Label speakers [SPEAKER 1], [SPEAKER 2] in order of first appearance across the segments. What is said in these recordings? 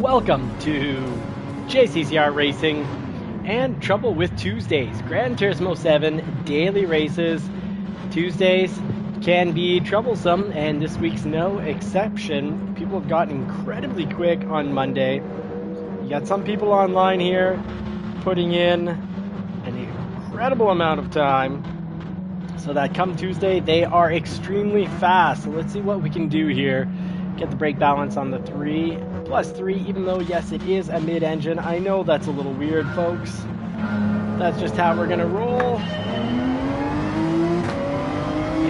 [SPEAKER 1] Welcome to JCCR Racing and Trouble with Tuesdays. Gran Turismo 7 daily races. Tuesdays can be troublesome, and this week's no exception. People have gotten incredibly quick on Monday. You got some people online here putting in an incredible amount of time so that come Tuesday they are extremely fast. So let's see what we can do here. Get the brake balance on the 3+3, even though, yes, it is a mid-engine. I know that's a little weird, folks. That's just how we're going to roll.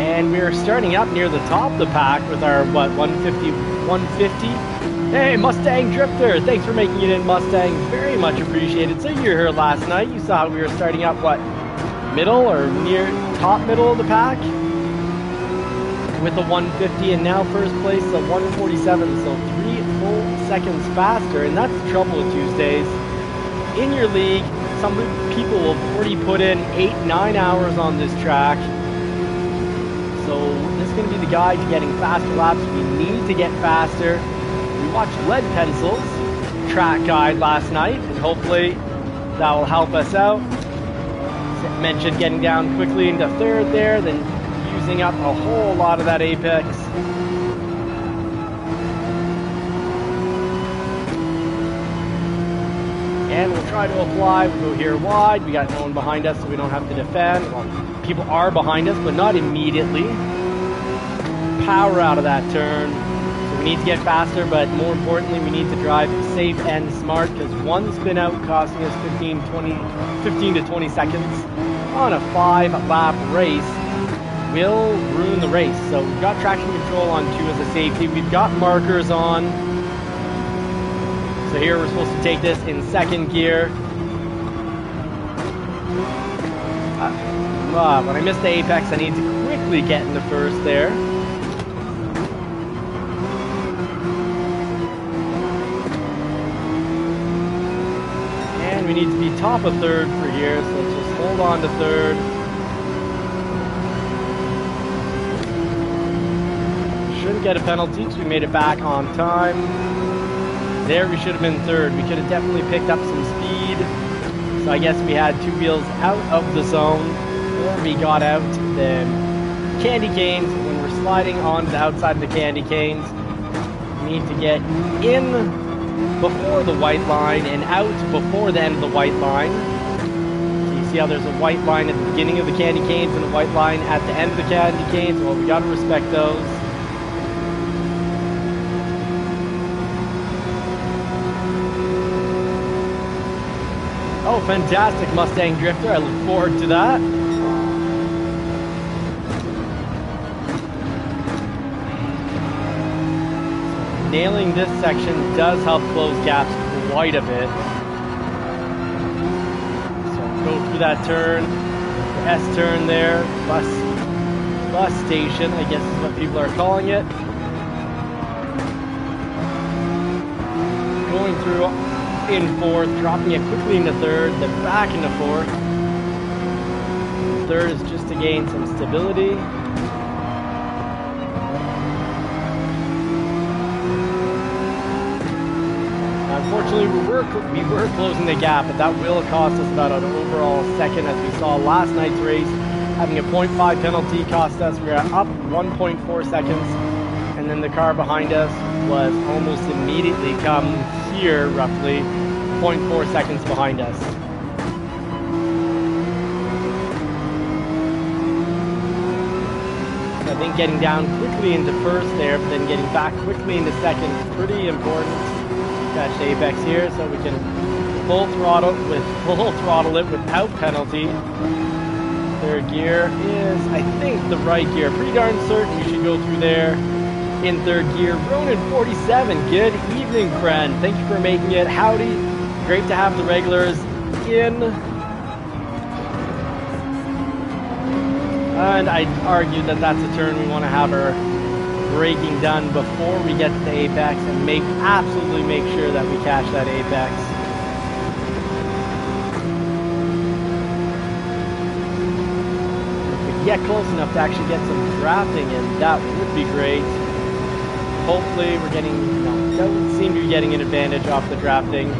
[SPEAKER 1] And we're starting up near the top of the pack with our, 150? Hey, Mustang Drifter! Thanks for making it in, Mustang. Very much appreciated. So you were here last night. You saw how we were starting up, middle or near top middle of the pack? With the 150, and now first place the 147, so 3 full seconds faster. And that's the trouble with Tuesdays. In your league, some people will already put in 8-9 hours on this track, so this is going to be the guide to getting faster laps. We need to get faster. We watched Lead Pencil's track guide last night, and hopefully that will help us out. As mentioned, getting down quickly into third there, then using up a whole lot of that apex. And we'll try to apply. We'll go here wide. We got no one behind us, so we don't have to defend. Well, people are behind us, but not immediately. Power out of that turn. So we need to get faster, but more importantly, we need to drive safe and smart, because one spin out costing us 15 to 20 seconds on a 5-lap race will ruin the race. So we've got traction control on 2 as a safety. We've got markers on. So here we're supposed to take this in second gear. When I missed the apex, I need to quickly get into first there. And we need to be top of third for here, so let's just hold on to third. Shouldn't get a penalty because we made it back on time. There we should have been third. We could have definitely picked up some speed. So I guess we had 2 wheels out of the zone, or we got out the candy canes. When we're sliding onto the outside of the candy canes, we need to get in before the white line and out before the end of the white line. So you see how there's a white line at the beginning of the candy canes and a white line at the end of the candy canes? Well, we got to respect those. Oh, fantastic, Mustang Drifter. I look forward to that. Nailing this section does help close gaps quite a bit. So go through that turn, the S turn there, bus station, I guess is what people are calling it. Going through in fourth, dropping it quickly into third, then back into fourth. Third is just to gain some stability. Unfortunately, we were closing the gap, but that will cost us about an overall second, as we saw last night's race. Having a 0.5 penalty cost us, we were up 1.4 seconds, and then the car behind us was almost immediately come here, roughly 0.4 seconds behind us. So I think getting down quickly into first there, but then getting back quickly into second is pretty important. Catch the apex here, so we can full throttle it without penalty. Third gear is, I think, the right gear. Pretty darn certain we should go through there. In third gear, Ronan 47. Good evening, friend. Thank you for making it. Howdy. Great to have the regulars in. And I'd argue that that's a turn we want to have our braking done before we get to the apex, and absolutely make sure that we catch that apex. If we get close enough to actually get some drafting in, that would be great. hopefully we're getting, no, doesn't seem to be getting an advantage off the drafting.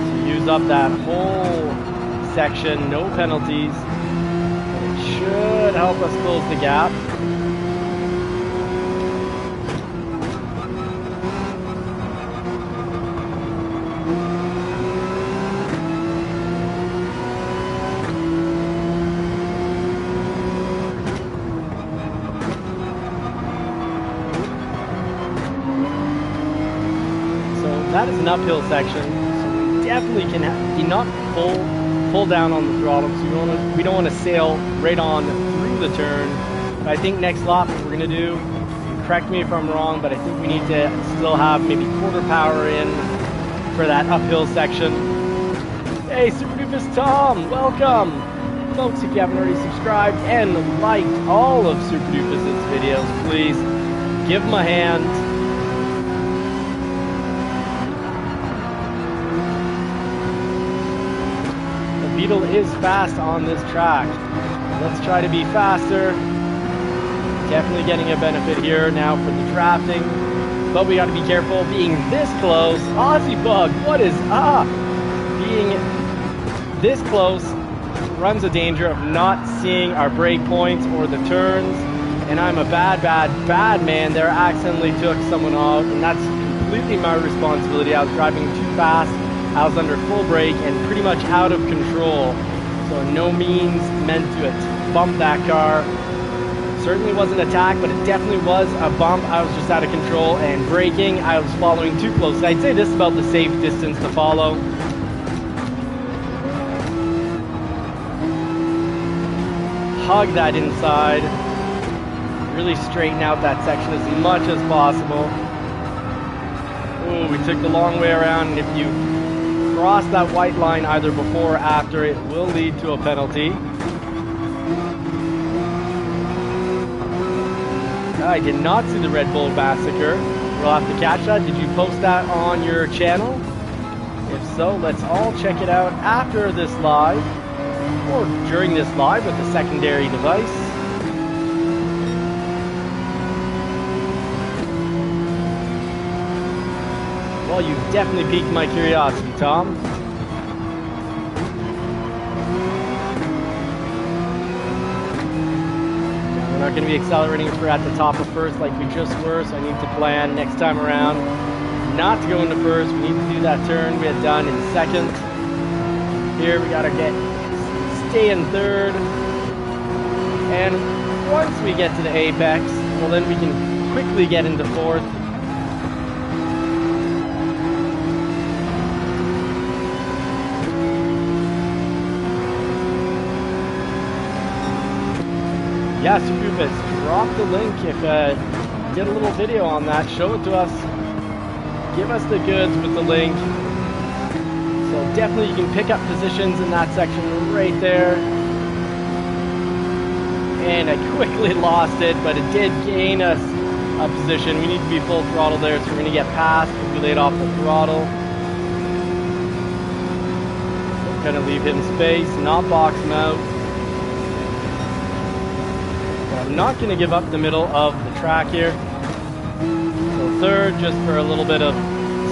[SPEAKER 1] To use up that whole section, no penalties. It should help us close the gap. That is an uphill section, so we definitely cannot pull down on the throttle, so we don't want to sail right on through the turn. But I think next lap what we're going to do, correct me if I'm wrong, but I think we need to still have maybe quarter power in for that uphill section. Hey, Super Doofus Tom, welcome! Folks, if you haven't already subscribed and liked all of Super Doofus' videos, please give him a hand. Beetle is fast on this track. Let's try to be faster. Definitely getting a benefit here now for the drafting, but we got to be careful being this close. Aussie Bug, what is up? Being this close runs a danger of not seeing our brake points or the turns, and I'm a bad man there. Accidentally took someone off, and that's completely my responsibility. I was driving too fast. I was under full brake and pretty much out of control, so no means meant to bump that car. Certainly wasn't attack, but it definitely was a bump. I was just out of control, and braking, I was following too close. I'd say this is about the safe distance to follow. Hug that inside. Really straighten out that section as much as possible. Ooh, we took the long way around, and if you cross that white line either before or after, it will lead to a penalty. I did not see the Red Bull Massacre. We'll have to catch that. Did you post that on your channel? If so, let's all check it out after this live, or during this live with the secondary device. Well, you definitely piqued my curiosity, Tom. We're not going to be accelerating if we're at the top of first like we just were, so I need to plan next time around not to go into first. We need to do that turn we had done in second. Here we got to stay in third. And once we get to the apex, well then we can quickly get into fourth. Yeah, Super Doofus, drop the link if you did a little video on that. Show it to us. Give us the goods with the link. So definitely you can pick up positions in that section right there. And I quickly lost it, but it did gain us a position. We need to be full throttle there, so we're going to get past if we laid off the throttle. So kind of leave him space, not box him out. I'm not going to give up the middle of the track here. So third, just for a little bit of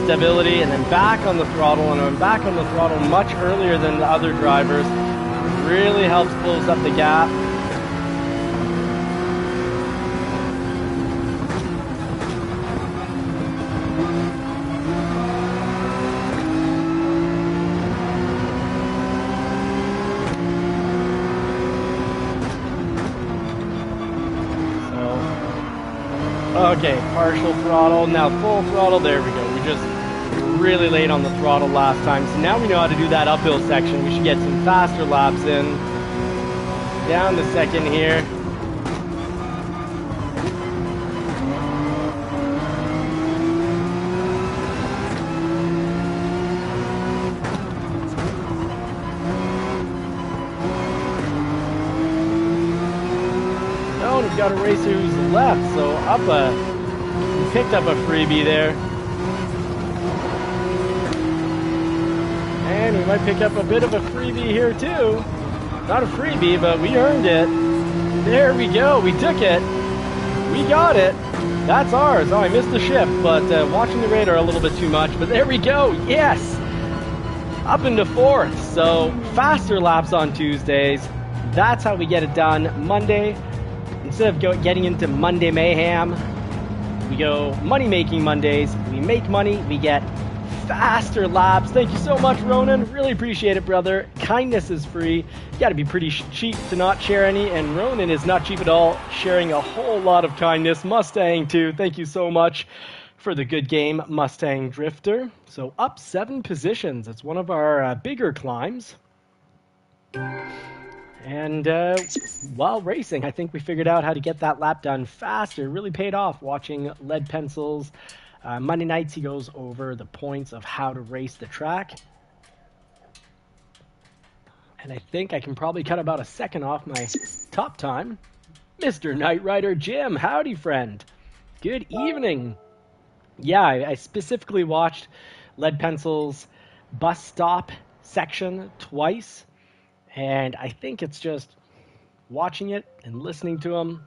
[SPEAKER 1] stability, and then back on the throttle. And I'm back on the throttle much earlier than the other drivers. It really helps close up the gap. Okay, partial throttle, now full throttle, there we go. We just really laid on the throttle last time, so now we know how to do that uphill section. We should get some faster laps in. Down the second here. Oh, we've got a racer who's left, so we picked up a freebie there. And we might pick up a bit of a freebie here too. Not a freebie, but we earned it. There we go. We took it. We got it. That's ours. Oh, I missed the ship, but watching the radar a little bit too much. But there we go. Yes. Up into 4th. So faster laps on Tuesdays. That's how we get it done. Monday, instead of getting into Monday mayhem, we go money-making Mondays. We make money. We get faster laps. Thank you so much, Ronan. Really appreciate it, brother. Kindness is free. You got to be pretty cheap to not share any, and Ronan is not cheap at all, sharing a whole lot of kindness. Mustang, too. Thank you so much for the good game, Mustang Drifter. So up 7 positions. It's one of our bigger climbs. And while racing, I think we figured out how to get that lap done faster. It really paid off watching Lead Pencil's Monday nights. He goes over the points of how to race the track. And I think I can probably cut about a second off my top time. Mr. Knight Rider Jim, howdy friend. Good evening. Yeah, I specifically watched Lead Pencil's bus stop section twice. And I think it's just watching it and listening to him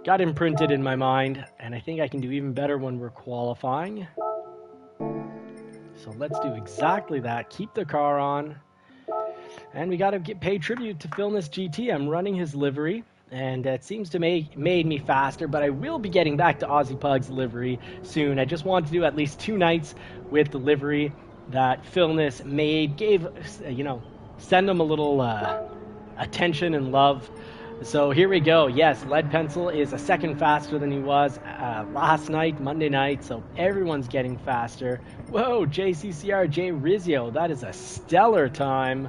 [SPEAKER 1] got imprinted in my mind. And I think I can do even better when we're qualifying. So let's do exactly that. Keep the car on. And we got to pay tribute to Philness GT. I'm running his livery. And it seems to made me faster. But I will be getting back to Aussie Pug's livery soon. I just want to do at least 2 nights with the livery that Philness made. Gave, send him a little attention and love. So here we go. Yes, Lead Pencil is a second faster than he was last night, Monday night. So everyone's getting faster. Whoa, JCCR J Rizio. That is a stellar time.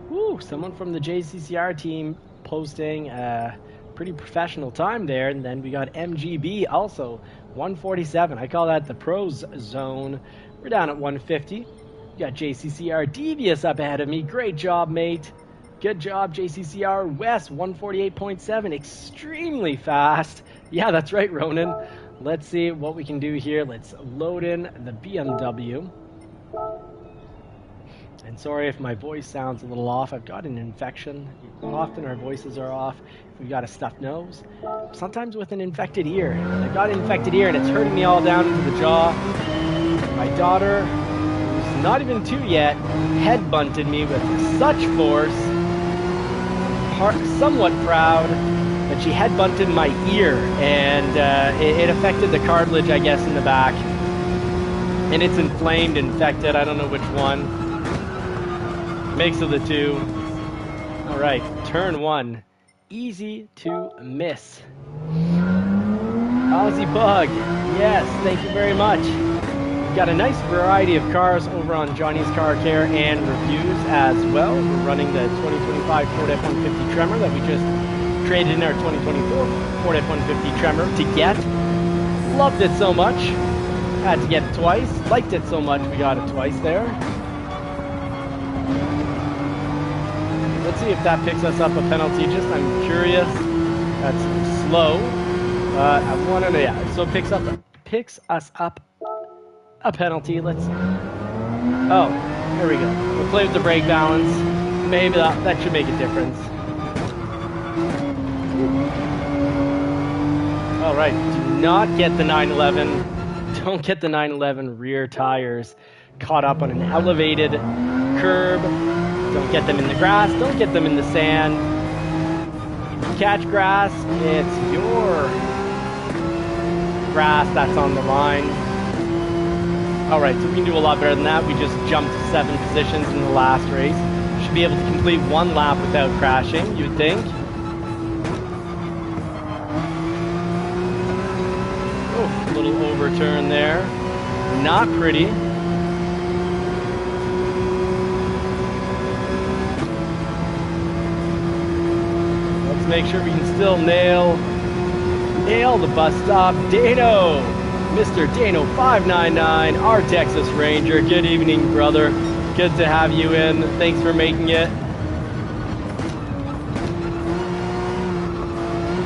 [SPEAKER 1] Woo, someone from the JCCR team posting a pretty professional time there. And then we got MGB also, 147. I call that the pros zone. We're down at 150. Got JCCR Devious up ahead of me. Great job, mate. Good job, JCCR West, 148.7. Extremely fast. Yeah, that's right, Ronan. Let's see what we can do here. Let's load in the BMW. And sorry if my voice sounds a little off. I've got an infection. Often our voices are off. We've got a stuffed nose. Sometimes with an infected ear. I've got an infected ear and it's hurting me all down into the jaw. My daughter, who's not even 2 yet, head bunted me with such force. Somewhat proud that she head bunted my ear, and it affected the cartilage, I guess, in the back. And it's inflamed, infected. I don't know which one. Mix of the two. All right, turn 1. Easy to miss. Aussie Bug. Yes, thank you very much. We've got a nice variety of cars over on Johnny's Car Care and Reviews as well. We're running the 2025 Ford F-150 Tremor that we just traded in our 2024 Ford F-150 Tremor to get. Loved it so much. Had to get it twice. Liked it so much we got it twice there. Let's see if that picks us up a penalty. Just, I'm curious. That's slow. I want to know. Yeah, so picks us up a penalty. Let's. Oh, there we go. We'll play with the brake balance. Maybe that should make a difference. All right. Do not get the 911. Don't get the 911 rear tires caught up on an elevated curb. Don't get them in the grass. Don't get them in the sand. If you catch grass, it's your grass that's on the line. All right, so we can do a lot better than that. We just jumped 7 positions in the last race. Should be able to complete 1 lap without crashing, you'd think. Oh, a little overturn there. Not pretty. Make sure we can still nail the bus stop. Dano, Mr. Dano 599, our Texas Ranger. Good evening, brother. Good to have you in. Thanks for making it.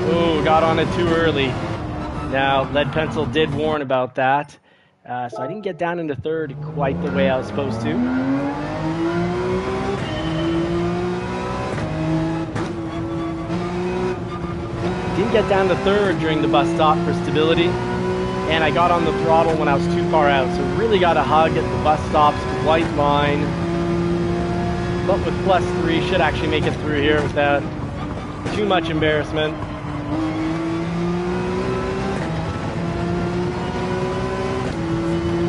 [SPEAKER 1] Ooh, got on it too early. Now, Lead Pencil did warn about that. So I didn't get down into 3rd quite the way I was supposed to. get down to third during the bus stop for stability, and I got on the throttle when I was too far out, so really got a hug at the bus stop's white line. But with +3, should actually make it through here without too much embarrassment.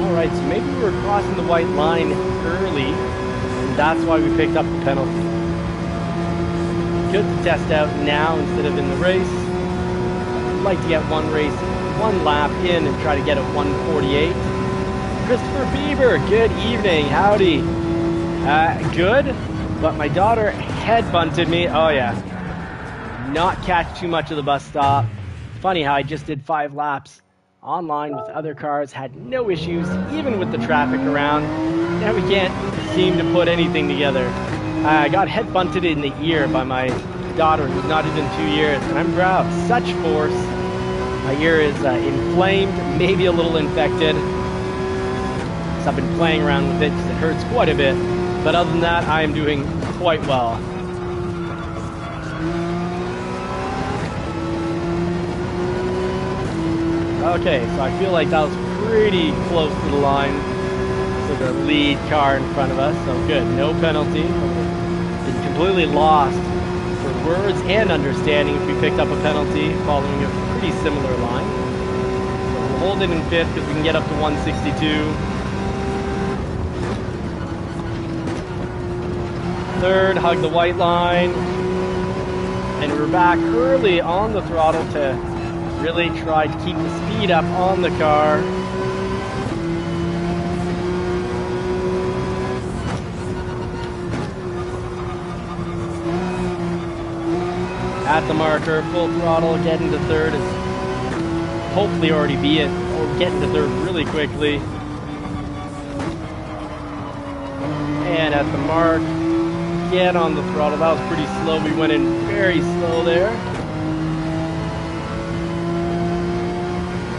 [SPEAKER 1] Alright, so maybe we were crossing the white line early, and that's why we picked up the penalty. Good to test out now instead of in the race. I'd like to get one lap in and try to get a 1:48. Christopher Bieber, good evening, howdy. Good, but my daughter head bunted me. Oh yeah, not catch too much of the bus stop. Funny how I just did 5 laps online with other cars, had no issues, even with the traffic around. Now we can't seem to put anything together. I got head bunted in the ear by my daughter, who's not even 2 years, and I'm proud. Such force. My ear is inflamed, maybe a little infected. So I've been playing around with it because it hurts quite a bit. But other than that, I am doing quite well. Okay, so I feel like that was pretty close to the line. So the lead car in front of us, so good, no penalty. Been completely lost for words and understanding if we picked up a penalty following a pretty similar line. So we'll hold it in 5th because we can get up to 162. 3rd, hug the white line. And we're back early on the throttle to really try to keep the speed up on the car. At the marker, full throttle, getting to 3rd is hopefully already be it, or getting to 3rd really quickly. And at the mark, get on the throttle. That was pretty slow. We went in very slow there.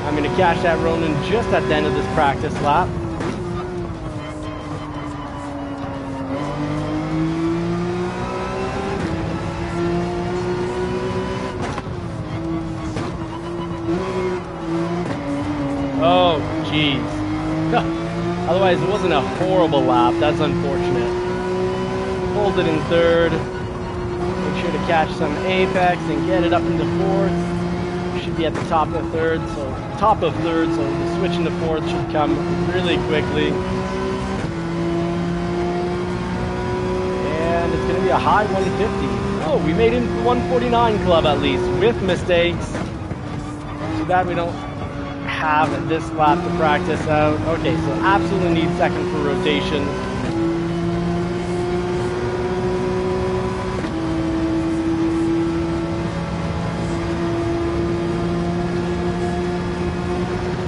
[SPEAKER 1] I'm going to catch that Ronin just at the end of this practice lap. Oh, jeez. Otherwise, it wasn't a horrible lap. That's unfortunate. Hold it in 3rd. Make sure to catch some apex and get it up into 4th. Should be at the top of 3rd, so top of 3rd, so the switch into 4th should come really quickly. And it's going to be a high 150. Oh, we made it into the 149 club at least, with mistakes. Too bad we don't have this lap to practice out. Okay, so absolutely need 2nd for rotation.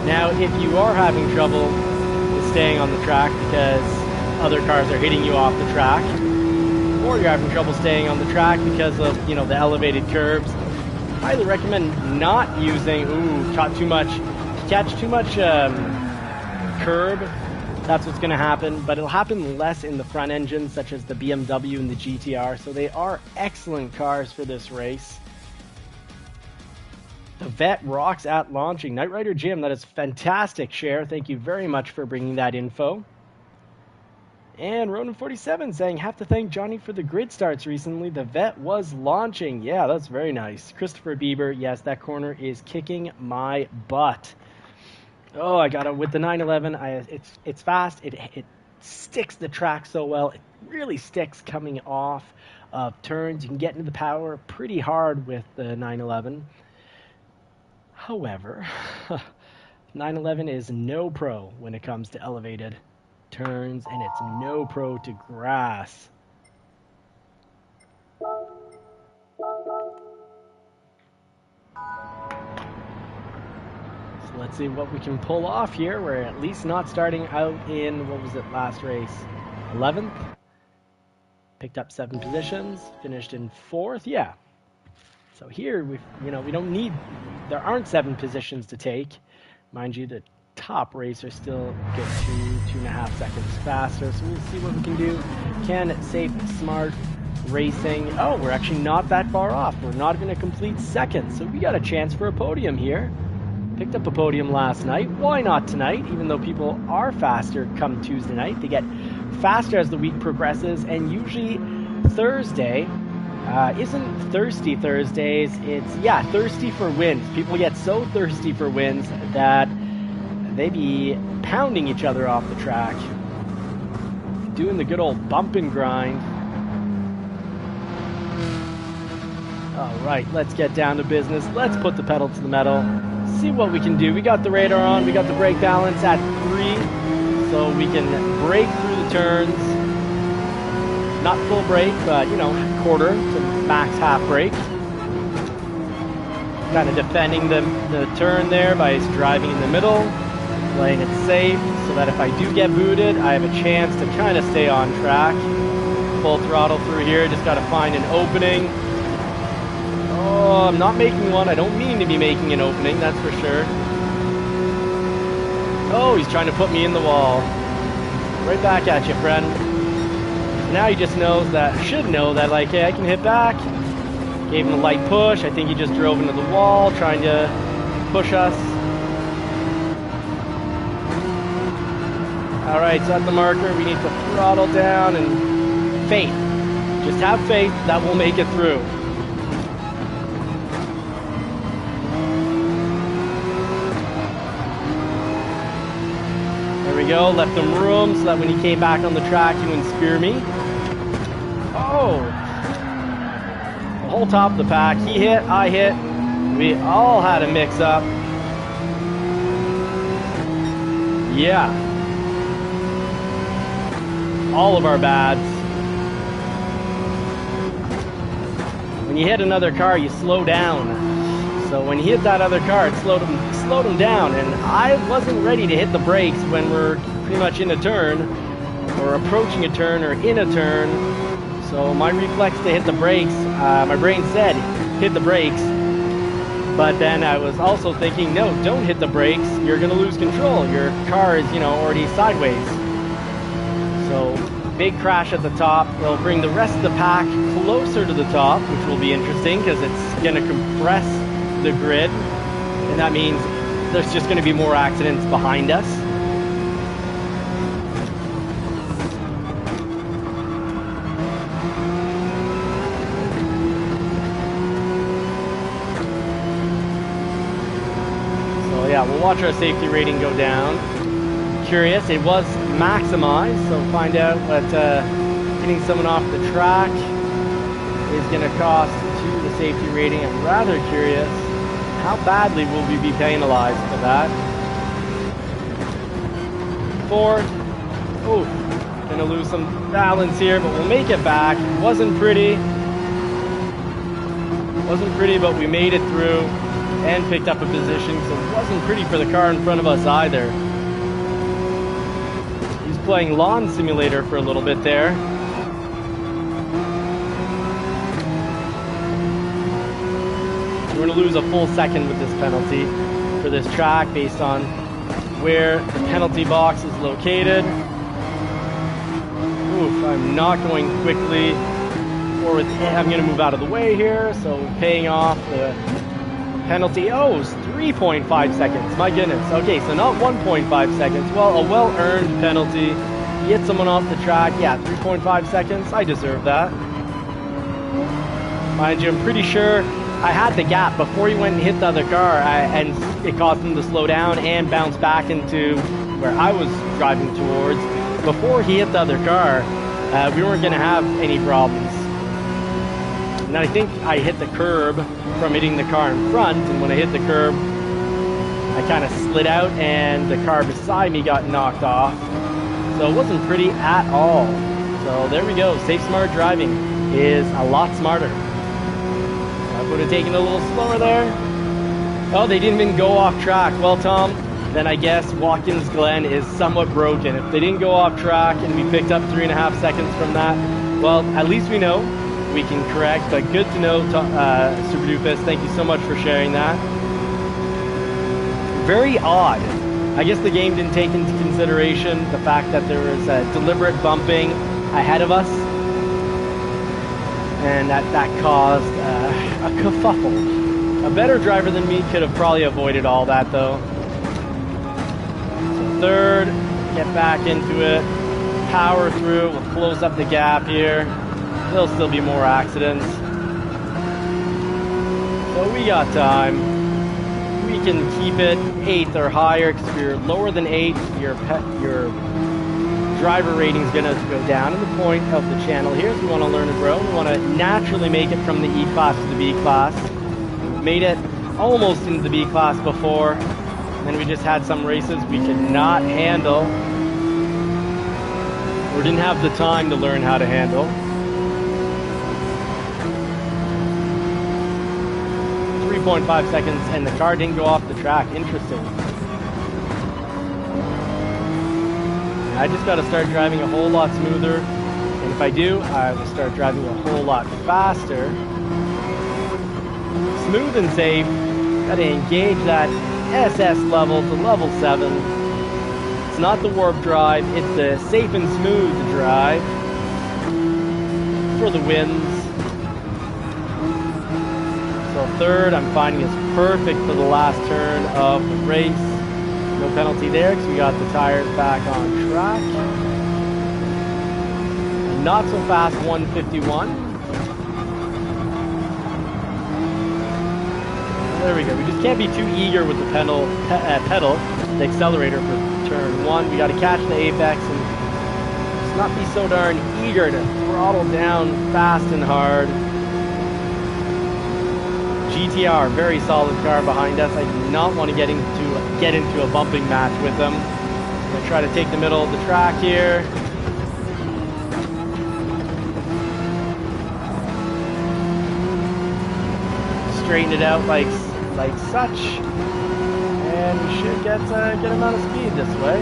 [SPEAKER 1] Now, if you are having trouble staying on the track because other cars are hitting you off the track, or you're having trouble staying on the track because of, the elevated curbs, I highly recommend not using, catch too much curb. That's what's going to happen, but it'll happen less in the front engines, such as the BMW and the GTR, so they are excellent cars for this race. The Vet rocks at launching. Knight Rider Jim, that is fantastic share. Thank you very much for bringing that info. And Ronan47 saying, have to thank Johnny for the grid starts recently. The Vet was launching. Yeah, that's very nice. Christopher Bieber, yes, that corner is kicking my butt. Oh, I got it with the 911. It's fast. It sticks the track so well. It really sticks coming off of turns. You can get into the power pretty hard with the 911. However, 911 is no pro when it comes to elevated turns, and it's no pro to grass. So let's see what we can pull off here. We're at least not starting out in, what was it, last race? 11th? Picked up 7 positions, finished in 4th, yeah. So here, we don't need, there aren't 7 positions to take. Mind you, the top racer still gets 2.5 seconds faster. So we'll see what we can do. Can safe, smart, racing. Oh, we're actually not that far off. We're not going to complete second, so we got a chance for a podium here. Picked up a podium last night. Why not tonight? Even though people are faster come Tuesday night, they get faster as the week progresses, and usually Thursday isn't Thirsty Thursdays. It's, yeah, thirsty for wins. People get so thirsty for wins that they be pounding each other off the track, doing the good old bump and grind. All right, let's get down to business. Let's put the pedal to the metal, see what we can do. We got the radar on, we got the brake balance at 3, so we can brake through the turns. Not full brake, but, you know, quarter to max half brake. Kind of defending the turn there by driving in the middle, playing it safe, so that if I do get booted, I have a chance to kind of stay on track. Full throttle through here, just got to find an opening. Oh, I'm not making one. I don't mean to be making an opening, that's for sure. Oh, he's trying to put me in the wall. Right back at you, friend. Now he just knows that, should know that, like, hey, I can hit back. Gave him a light push. I think he just drove into the wall, trying to push us. All right, so at the marker, we need to throttle down and faith. Just have faith that we'll make it through. There we go, left him room so that when he came back on the track, he wouldn't spear me. Oh! The whole top of the pack. He hit, I hit. We all had a mix-up. Yeah. All of our bads. When you hit another car, you slow down. So when he hit that other car, it slowed him down, and I wasn't ready to hit the brakes when we're pretty much in a turn, or approaching a turn, or in a turn. So my reflex to hit the brakes, my brain said, hit the brakes. But then I was also thinking, no, don't hit the brakes. You're going to lose control. Your car is, you know, already sideways. So big crash at the top. It'll bring the rest of the pack closer to the top, which will be interesting because it's going to compress the grid. And that means there's just going to be more accidents behind us. Yeah, we'll watch our safety rating go down. Curious, it was maximized, so find out what getting someone off the track is going to cost to the safety rating. I'm rather curious, how badly will we be penalized for that? 4. Oh, going to lose some balance here, but we'll make it back. Wasn't pretty. Wasn't pretty, but we made it through. And picked up a position, so it wasn't pretty for the car in front of us either. He's playing lawn simulator for a little bit there. We're going to lose a full second with this penalty for this track based on where the penalty box is located. Oof, I'm not going quickly. Or I'm going to move out of the way here, so paying off the penalty. Oh, it's 3.5 seconds. My goodness. Okay, so not 1.5 seconds. Well, a well-earned penalty. You hit someone off the track. Yeah, 3.5 seconds. I deserve that. Mind you, I'm pretty sure I had the gap before he went and hit the other car, and it caused him to slow down and bounce back into where I was driving towards. Before he hit the other car, we weren't going to have any problems. And I think I hit the curb from hitting the car in front, and when I hit the curb, I kind of slid out and the car beside me got knocked off. So it wasn't pretty at all. So there we go. Safe, smart driving is a lot smarter. I would have taken it a little slower there. Oh, they didn't even go off track. Well, Tom, then I guess Watkins Glen is somewhat broken. If they didn't go off track and we picked up 3.5 seconds from that, well, at least we know. We can correct, but good to know, Super Doofus. Thank you so much for sharing that. Very odd. I guess the game didn't take into consideration the fact that there was deliberate bumping ahead of us. and that caused a kerfuffle. A better driver than me could have probably avoided all that though. So third, get back into it, power through, we'll close up the gap here. There'll still be more accidents. So we got time. We can keep it 8th or higher, because if you're lower than 8, your driver rating is going to go down. And the point of the channel here is we want to learn to grow. We want to naturally make it from the E class to the B class. We've made it almost into the B class before, and then we just had some races we could not handle, or didn't have the time to learn how to handle. 3.5 seconds, and the car didn't go off the track. Interesting. I just got to start driving a whole lot smoother, and if I do, I will start driving a whole lot faster. Smooth and safe. Got to engage that SS level to level 7. It's not the warp drive, it's the safe and smooth drive for the wins. So third, I'm finding is perfect for the last turn of the race. No penalty there because we got the tires back on track. Not so fast 151. There we go. We just can't be too eager with the pedal, the accelerator for turn 1. We got to catch the apex and just not be so darn eager to throttle down fast and hard. GTR, very solid car behind us. I do not want to get into a bumping match with them. I'm going to try to take the middle of the track here. Straighten it out like such, and we should get a good amount of speed this way.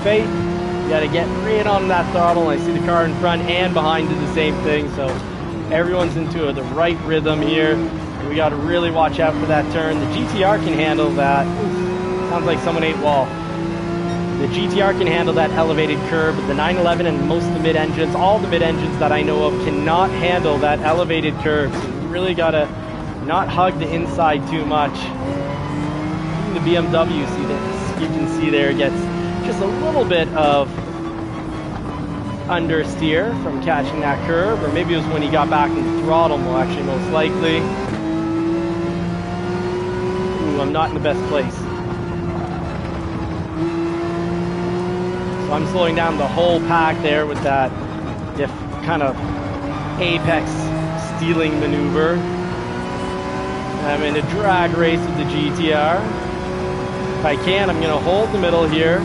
[SPEAKER 1] Faith, you gotta get right on that throttle. I see the car in front and behind do the same thing, so everyone's into the right rhythm here. And we gotta really watch out for that turn. The GTR can handle that. Oof, sounds like someone ate wall. The GTR can handle that elevated curve, but the 911 and most of the mid-engines, all the mid-engines that I know of, cannot handle that elevated curve. So you really gotta not hug the inside too much. Even the BMW, you can see there, gets just a little bit of understeer from catching that curve, or maybe it was when he got back in the throttle, more actually, most likely. Ooh, I'm not in the best place. So I'm slowing down the whole pack there with that kind of apex stealing maneuver. I'm in a drag race with the GTR. If I can, I'm going to hold the middle here.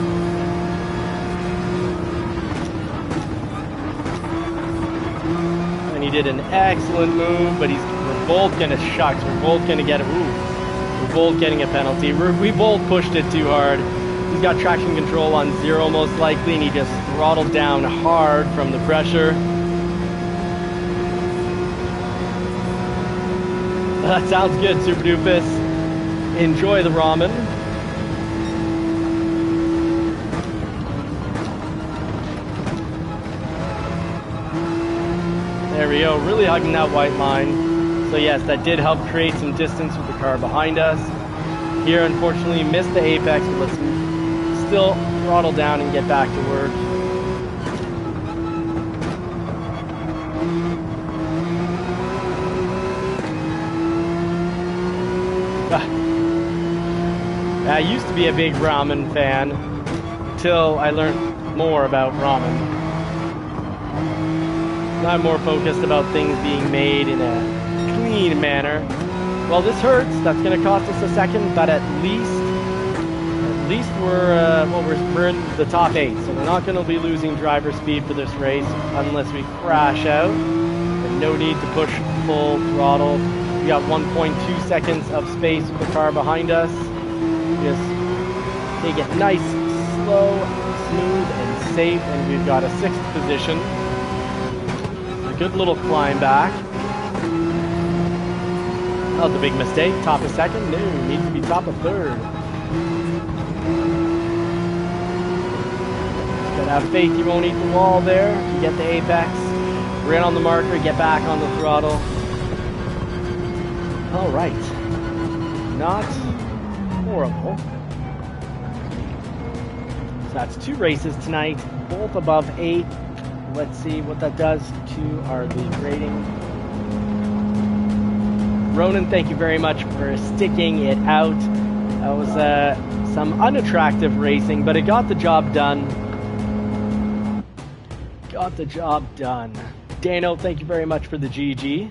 [SPEAKER 1] And he did an excellent move, but we're both going to shucks. We're both going to get it. We're both getting a penalty. We both pushed it too hard. He's got traction control on 0 most likely, and he just throttled down hard from the pressure. That sounds good, Super Doofus. Enjoy the ramen. There we go, really hugging that white line. So yes, that did help create some distance with the car behind us. Here, unfortunately, missed the apex, but let's still throttle down and get back to work. I used to be a big ramen fan until I learned more about ramen. Now I'm more focused about things being made in a clean manner. Well, this hurts. That's going to cost us a second, but at least we're in the top 8, so we're not going to be losing driver speed for this race unless we crash out. And no need to push full throttle. We got 1.2 seconds of space with the car behind us. Just take it nice, slow, smooth, and safe, and we've got a 6th position. A good little climb back. That was a big mistake. Top of second? No, needs to be top of third. Gotta have faith you won't eat the wall there. You get the apex. Right on the marker, get back on the throttle. All right. Not horrible. So that's 2 races tonight, both above 8. Let's see what that does to our league rating. Ronan, thank you very much for sticking it out. That was some unattractive racing, but it got the job done. Got the job done. Dano, thank you very much for the GG.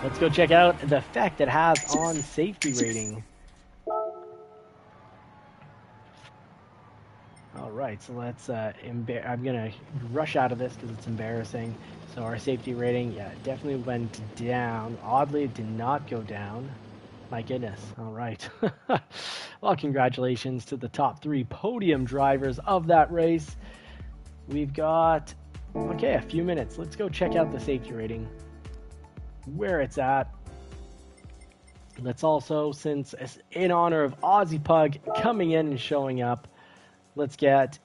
[SPEAKER 1] Let's go check out the effect it has on safety rating. All right, so let's, I'm gonna rush out of this because it's embarrassing. So our safety rating, yeah, definitely went down. Oddly, it did not go down. My goodness, all right. Well, congratulations to the top 3 podium drivers of that race. We've got, okay, a few minutes. Let's go check out the safety rating, where it's at. Let's also, since in honor of Aussie Pug coming in and showing up, let's get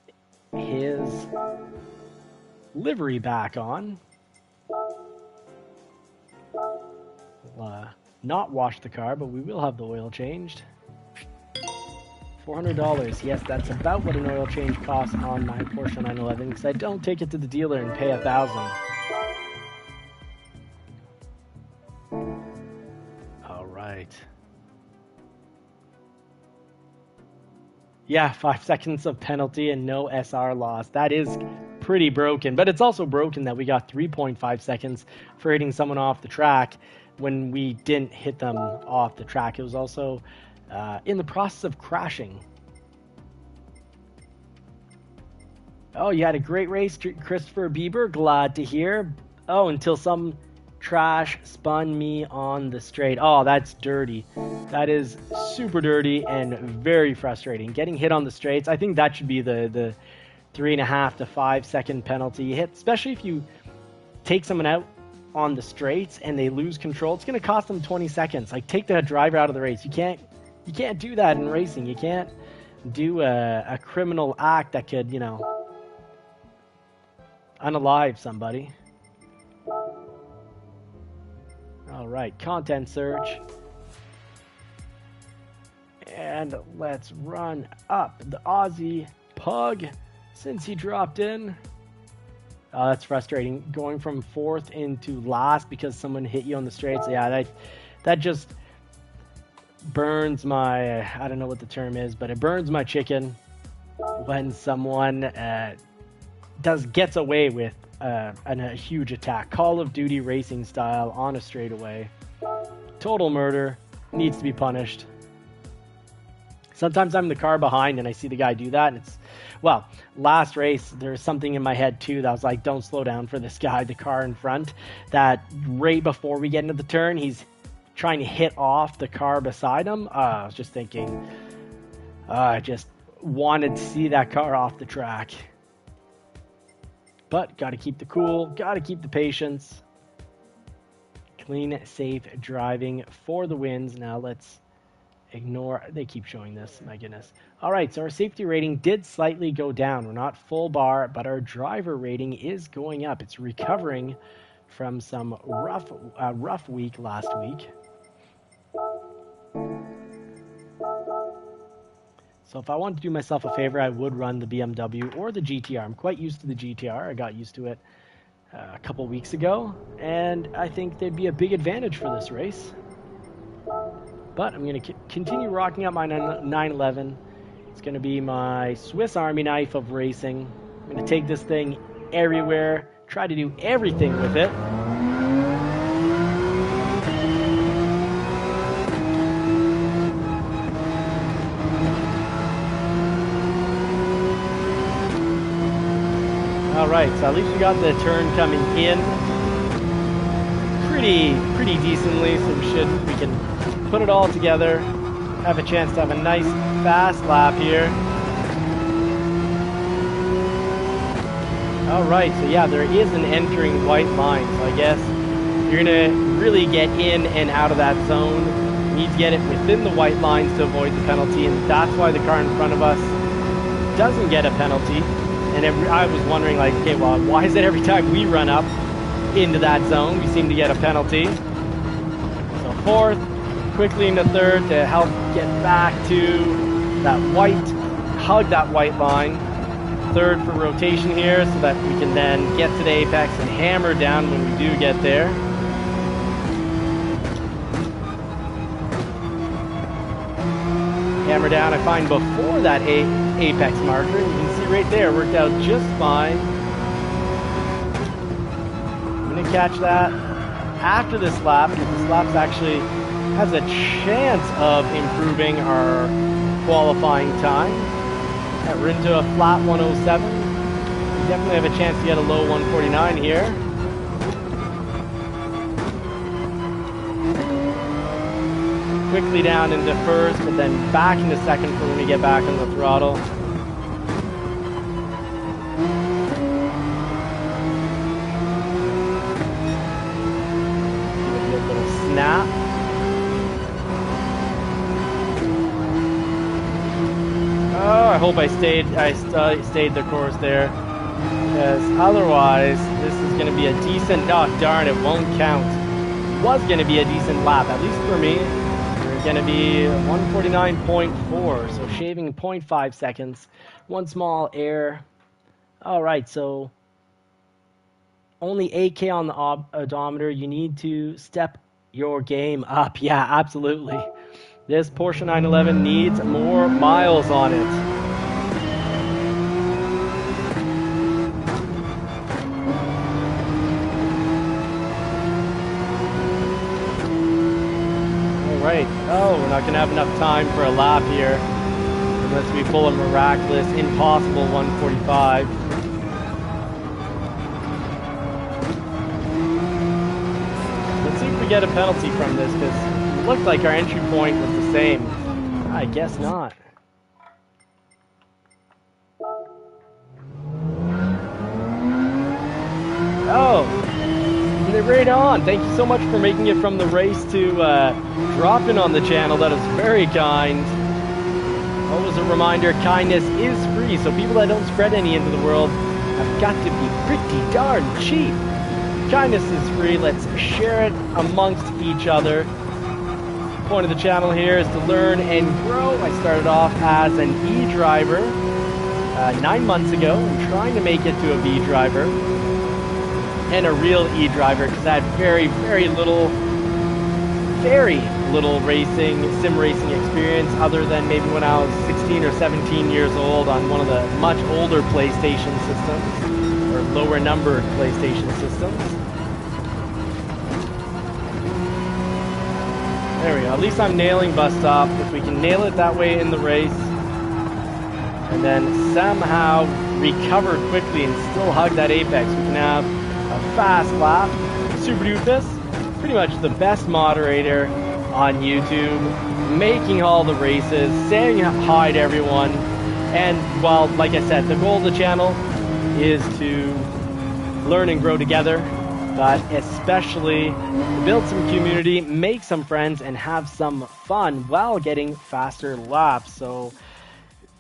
[SPEAKER 1] his livery back on. We'll not wash the car, but we will have the oil changed. $400. Yes, that's about what an oil change costs on my Porsche 911, because I don't take it to the dealer and pay $1,000. All right. Yeah, 5 seconds of penalty and no SR loss. That is pretty broken, but it's also broken that we got 3.5 seconds for hitting someone off the track when we didn't hit them off the track. It was also in the process of crashing. Oh, you had a great race, Christopher Bieber. Glad to hear. Oh, until some trash spun me on the straight. Oh, that's dirty. That is super dirty and very frustrating. Getting hit on the straights, I think that should be the 3.5 to 5 second penalty you hit, especially if you take someone out on the straights and they lose control. It's going to cost them 20 seconds. Like, take that driver out of the race. You can't do that in racing. You can't do a criminal act that could, you know, unalive somebody. All right, content search. And let's run up the Aussie Pug since he dropped in. Oh, that's frustrating. Going from 4th into last because someone hit you on the straights. Yeah, that just burns my, I don't know what the term is, but it burns my chicken when someone gets away with a huge attack. Call of Duty racing style on a straightaway. Total murder. Needs to be punished. Sometimes I'm in the car behind and I see the guy do that, and it's, well, last race there's something in my head too that was like, don't slow down for this guy, the car in front, that right before we get into the turn he's trying to hit off the car beside him. I was just thinking, I just wanted to see that car off the track. But got to keep the cool, got to keep the patience. Clean, safe driving for the wins. Now let's ignore, they keep showing this, my goodness. All right, so our safety rating did slightly go down. We're not full bar, but our driver rating is going up. It's recovering from some rough week last week. So if I wanted to do myself a favor, I would run the BMW or the GTR. I'm quite used to the GTR. I got used to it a couple weeks ago, and I think they'd be a big advantage for this race. But I'm going to continue rocking out my 911. It's going to be my Swiss Army knife of racing. I'm going to take this thing everywhere, try to do everything with it. All right, so at least we got the turn coming in pretty decently, so we can put it all together, have a chance to have a nice fast lap here. All right, so yeah, there is an entering white line, so I guess you're going to really get in and out of that zone. You need to get it within the white lines to avoid the penalty, and that's why the car in front of us doesn't get a penalty. And I was wondering, like, okay, well, why is it every time we run up into that zone, we seem to get a penalty? So fourth, quickly into third to help get back to that white, hug that white line. Third for rotation here so that we can then get to the apex and hammer down when we do get there. Hammer down, I find before that apex marker. You can see right there, worked out just fine. I'm going to catch that after this lap, because this lap actually has a chance of improving our qualifying time. Yeah, we're into a flat 107. We definitely have a chance to get a low 149 here. Quickly down into first, but then back into second for when we get back on the throttle. Give it a little snap. Oh, I hope I stayed the course there, because otherwise this is going to be a decent, oh darn, it won't count. It was going to be a decent lap, at least for me. We're going to be 149.4, so shaving 0.5 seconds. One small error. All right, so only 8K on the odometer. You need to step your game up. Yeah, absolutely. This Porsche 911 needs more miles on it. Alright. Oh, we're not going to have enough time for a lap here. Unless we pull a miraculous, impossible 145. Let's see if we get a penalty from this, because it looked like our entry point was the same. I guess not. Oh, they're right on. Thank you so much for making it from the race to dropping on the channel. That is very kind. Always a reminder, kindness is free, so people that don't spread any into the world have got to be pretty darn cheap. Kindness is free. Let's share it amongst each other. Point of the channel here is to learn and grow. I started off as an E driver 9 months ago. I'm trying to make it to a V driver and a real E driver, because I had very little sim racing experience, other than maybe when I was 16 or 17 years old on one of the much older PlayStation systems, or lower numbered PlayStation systems. There we go. At least I'm nailing bus stop. If we can nail it that way in the race, and then somehow recover quickly and still hug that apex, we can have a fast lap. Super Doofus, pretty much the best moderator on YouTube, making all the races, saying hi to everyone. And, well, like I said, the goal of the channel is to learn and grow together, but especially to build some community, make some friends, and have some fun while getting faster laps. So,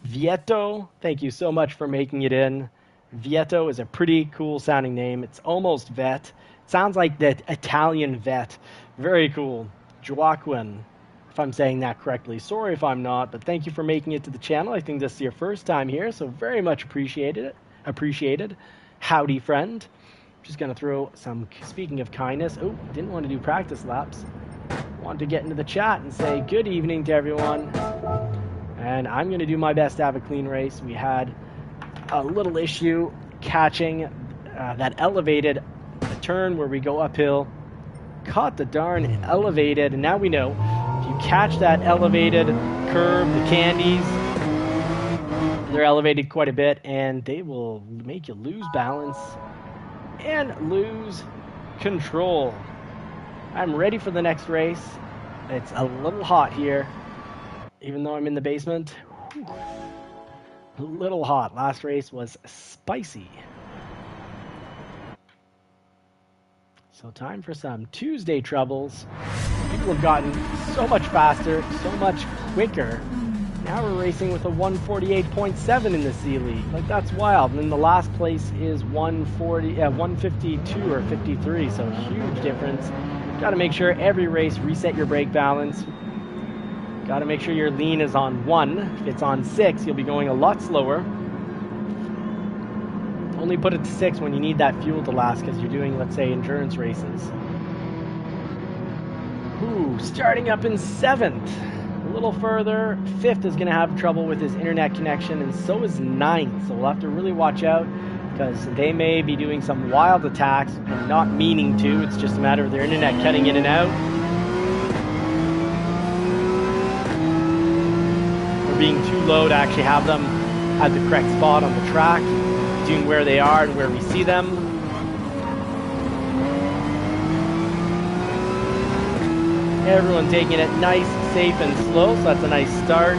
[SPEAKER 1] Vieto, thank you so much for making it in. Vieto is a pretty cool sounding name. It's almost vet. It sounds like the Italian vet. Very cool. Joaquin, if I'm saying that correctly. Sorry if I'm not, but thank you for making it to the channel. I think this is your first time here, so very much appreciated. Howdy, friend. Just going to throw some, speaking of kindness, oh, didn't want to do practice laps. Wanted to get into the chat and say good evening to everyone. And I'm going to do my best to have a clean race. We had a little issue catching that elevated turn where we go uphill. Caught the darn elevated, and now we know if you catch that elevated curve, the candies, they're elevated quite a bit, and they will make you lose balance and lose control. I'm ready for the next race. It's a little hot here, even though I'm in the basement. Whew. A little hot. Last race was spicy. So time for some Tuesday troubles. People have gotten so much faster, so much quicker. Now we're racing with a 148.7 in the C League. Like, that's wild. And then the last place is 152 or 53, so huge difference. Got to make sure every race reset your brake balance. Got to make sure your lean is on 1. If it's on 6, you'll be going a lot slower. Only put it to 6 when you need that fuel to last, because you're doing, let's say, endurance races. Ooh, starting up in 7th. A little further, 5th is going to have trouble with his internet connection, and so is 9th. So we'll have to really watch out, because they may be doing some wild attacks and not meaning to. It's just a matter of their internet cutting in and out. Or being too low to actually have them at the correct spot on the track, doing where they are and where we see them. Everyone taking it nice, safe, and slow, so that's a nice start.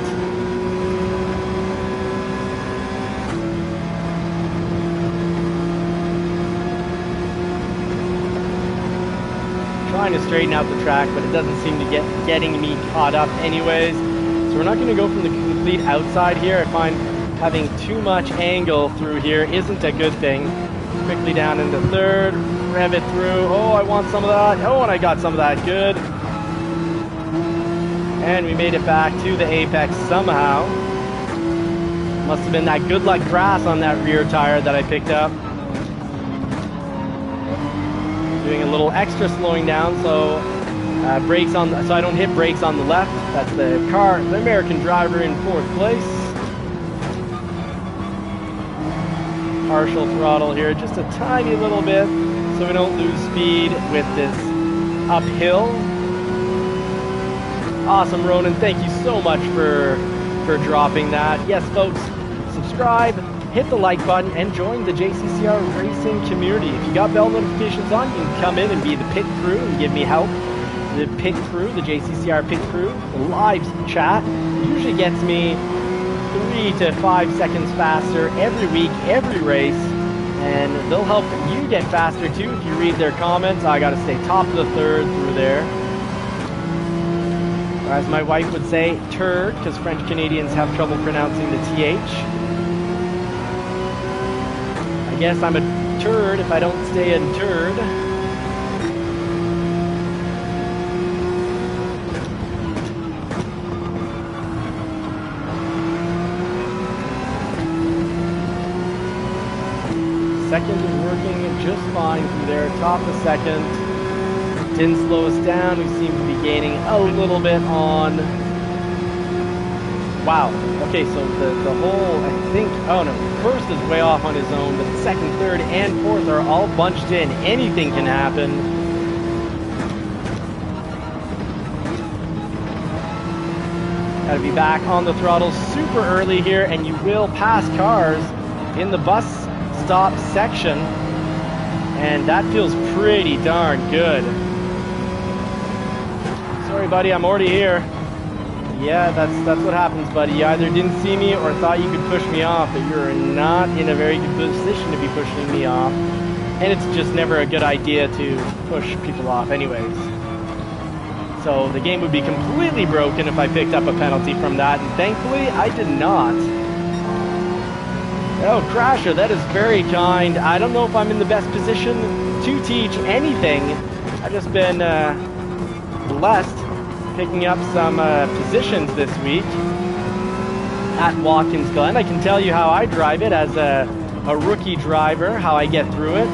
[SPEAKER 1] Trying to straighten out the track, but it doesn't seem to getting me caught up anyways. So we're not going to go from the complete outside here. I find having too much angle through here isn't a good thing. Quickly down into 3rd, rev it through. Oh, I want some of that. Oh, and I got some of that. Good. And we made it back to the apex somehow. Must have been that good luck grass on that rear tire that I picked up. Doing a little extra slowing down, so brakes on, so I don't hit brakes on the left. That's the American driver in 4th place. Partial throttle here, just a tiny little bit, so we don't lose speed with this uphill. Awesome, Ronan. Thank you so much for dropping that. Yes, folks, subscribe, hit the like button, and join the JCCR racing community. If you got bell notifications on, you can come in and be the pit crew and give me help. The pit crew, the JCCR pit crew, the live chat usually gets me 3 to 5 seconds faster every week, every race, and they'll help you get faster too if you read their comments. I gotta stay top of the 3rd through there. Or as my wife would say, turd, because French Canadians have trouble pronouncing the TH. I guess I'm a turd if I don't stay in turd. Second is working just fine through there, top of 2nd. Didn't slow us down. We seem to be gaining a little bit on. Wow. Okay, so the whole, I think, oh no, 1st is way off on his own, but 2nd, 3rd, and 4th are all bunched in. Anything can happen. Gotta be back on the throttle super early here, and you will pass cars in the bus stop section, and that feels pretty darn good. Sorry, buddy, I'm already here. Yeah, that's what happens, buddy. You either didn't see me or thought you could push me off, but you're not in a very good position to be pushing me off. And it's just never a good idea to push people off anyways. So the game would be completely broken if I picked up a penalty from that, and thankfully I did not. Oh, Crasher, that is very kind. I don't know if I'm in the best position to teach anything. I've just been blessed picking up some positions this week at Watkins Glen. I can tell you how I drive it as a rookie driver, how I get through it.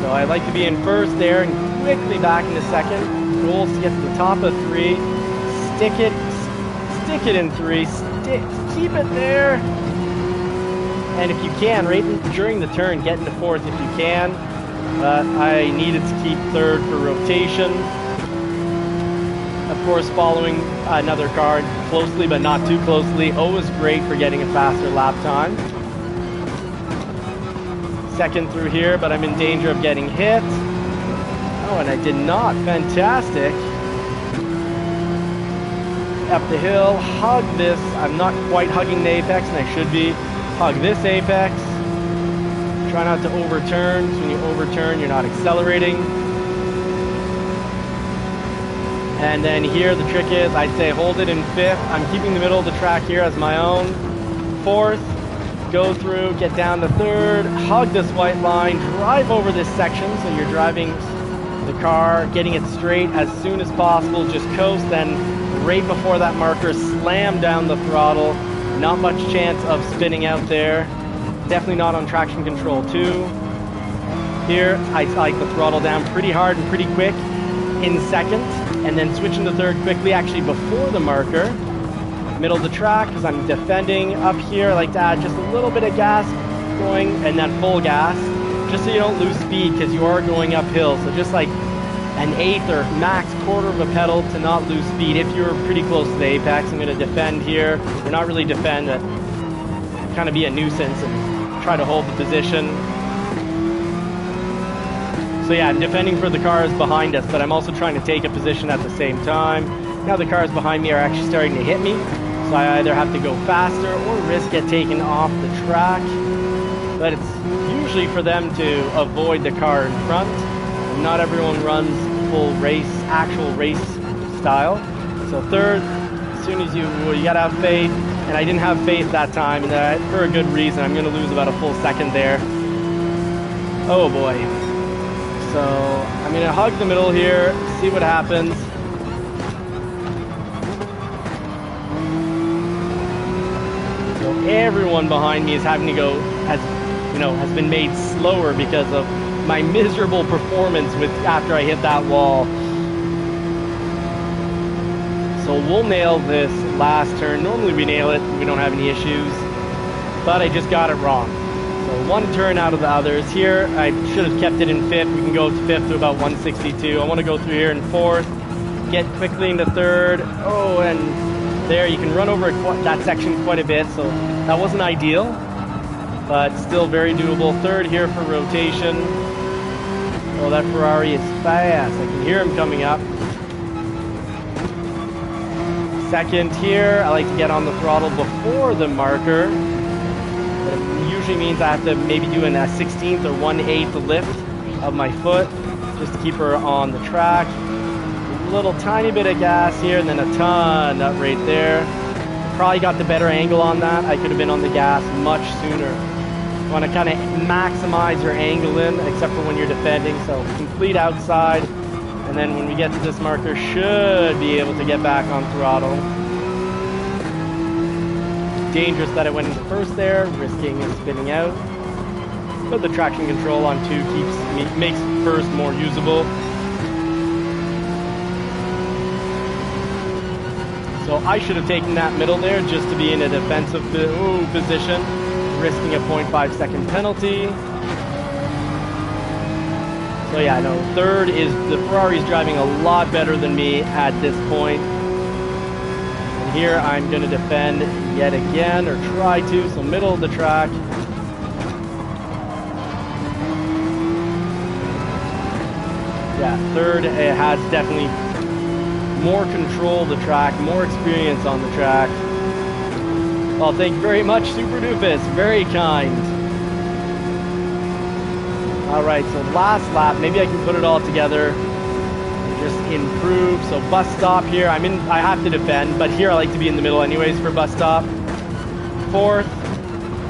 [SPEAKER 1] So I like to be in 1st there and quickly back into 2nd. Goals to get to the top of 3. Stick it in 3. Keep it there. And if you can, right during the turn, get into 4th if you can. But I needed to keep 3rd for rotation. Of course, following another car closely, but not too closely. Always great for getting a faster lap time. 2nd through here, but I'm in danger of getting hit. Oh, and I did not. Fantastic. Up the hill, hug this. I'm not quite hugging the apex, and I should be. Hug this apex. Try not to overturn, because when you overturn, you're not accelerating. And then here, the trick is, I'd say hold it in 5th. I'm keeping the middle of the track here as my own. 4th, go through, get down to 3rd, hug this white line, drive over this section, so you're driving the car, getting it straight as soon as possible, just coast, then right before that marker, slam down the throttle. Not much chance of spinning out there. Definitely not on traction control 2. Here, I like the throttle down pretty hard and pretty quick in 2nd, and then switch into 3rd quickly, actually before the marker. Middle of the track, because I'm defending up here, I like to add just a little bit of gas going, and then full gas, just so you don't lose speed, because you are going uphill. So just like an 1/8 or max 1/4 of a pedal to not lose speed. If you're pretty close to the apex, I'm going to defend here. Or not really defend, but kind of be a nuisance and try to hold the position. So yeah, I'm defending for the cars behind us, but I'm also trying to take a position at the same time. Now the cars behind me are actually starting to hit me, so I either have to go faster or risk get taken off the track. But it's usually for them to avoid the car in front. Not everyone runs full race, actual race style. So 3rd, as soon as you gotta have faith, and I didn't have faith that time, and that for a good reason. I'm gonna lose about a full 2nd there. Oh boy. So I'm gonna hug the middle here, see what happens. So everyone behind me is having to go, has been made slower because of my miserable performance after I hit that wall. So we'll nail this last turn. Normally we nail it, we don't have any issues, but I just got it wrong. So 1 turn out of the others. Here, I should have kept it in 5th. We can go to 5th to about 162. I want to go through here in 4th, get quickly into 3rd. Oh, and there, you can run over that section quite a bit, so that wasn't ideal, but still very doable. 3rd here for rotation. Oh, that Ferrari is fast. I can hear him coming up. 2nd here, I like to get on the throttle before the marker. It usually means I have to maybe do a 16th or 1/8 lift of my foot just to keep her on the track. A little tiny bit of gas here, and then a ton up right there. Probably got the better angle on that. I could have been on the gas much sooner. You want to kind of maximize your angle in, except for when you're defending. So complete outside, and then when we get to this marker, should be able to get back on throttle. Dangerous that it went into 1st there, risking spinning out. But the traction control on 2 makes 1st more usable. So I should have taken that middle there just to be in a defensive position, risking a 0.5 second penalty. So yeah, no, 3rd is, the Ferrari's driving a lot better than me at this point. And here I'm going to defend yet again, or try to, so middle of the track. Yeah, 3rd, it has definitely more control of the track, more experience on the track. Well, thank you very much, Super Doofus, very kind. Alright, so last lap, maybe I can put it all together and just improve. So bus stop here, I have to defend, but here I like to be in the middle anyways for bus stop. 4th,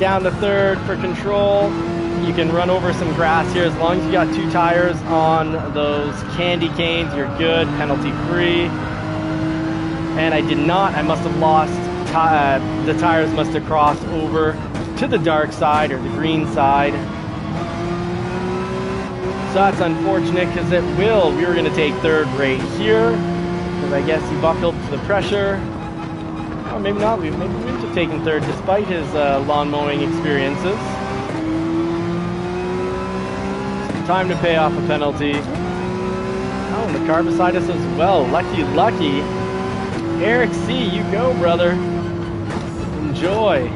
[SPEAKER 1] down to 3rd for control. You can run over some grass here as long as you got 2 tires on those candy canes, you're good, penalty free. And I did not, I must have lost, the tires must have crossed over to the dark side or the green side. So that's unfortunate because we were going to take 3rd right here, because I guess he buckled to the pressure. Or maybe not, maybe we would have taken 3rd despite his lawn mowing experiences. Time to pay off a penalty. Oh, and the car beside us as well. Lucky, lucky. Eric C., you go, brother. Enjoy.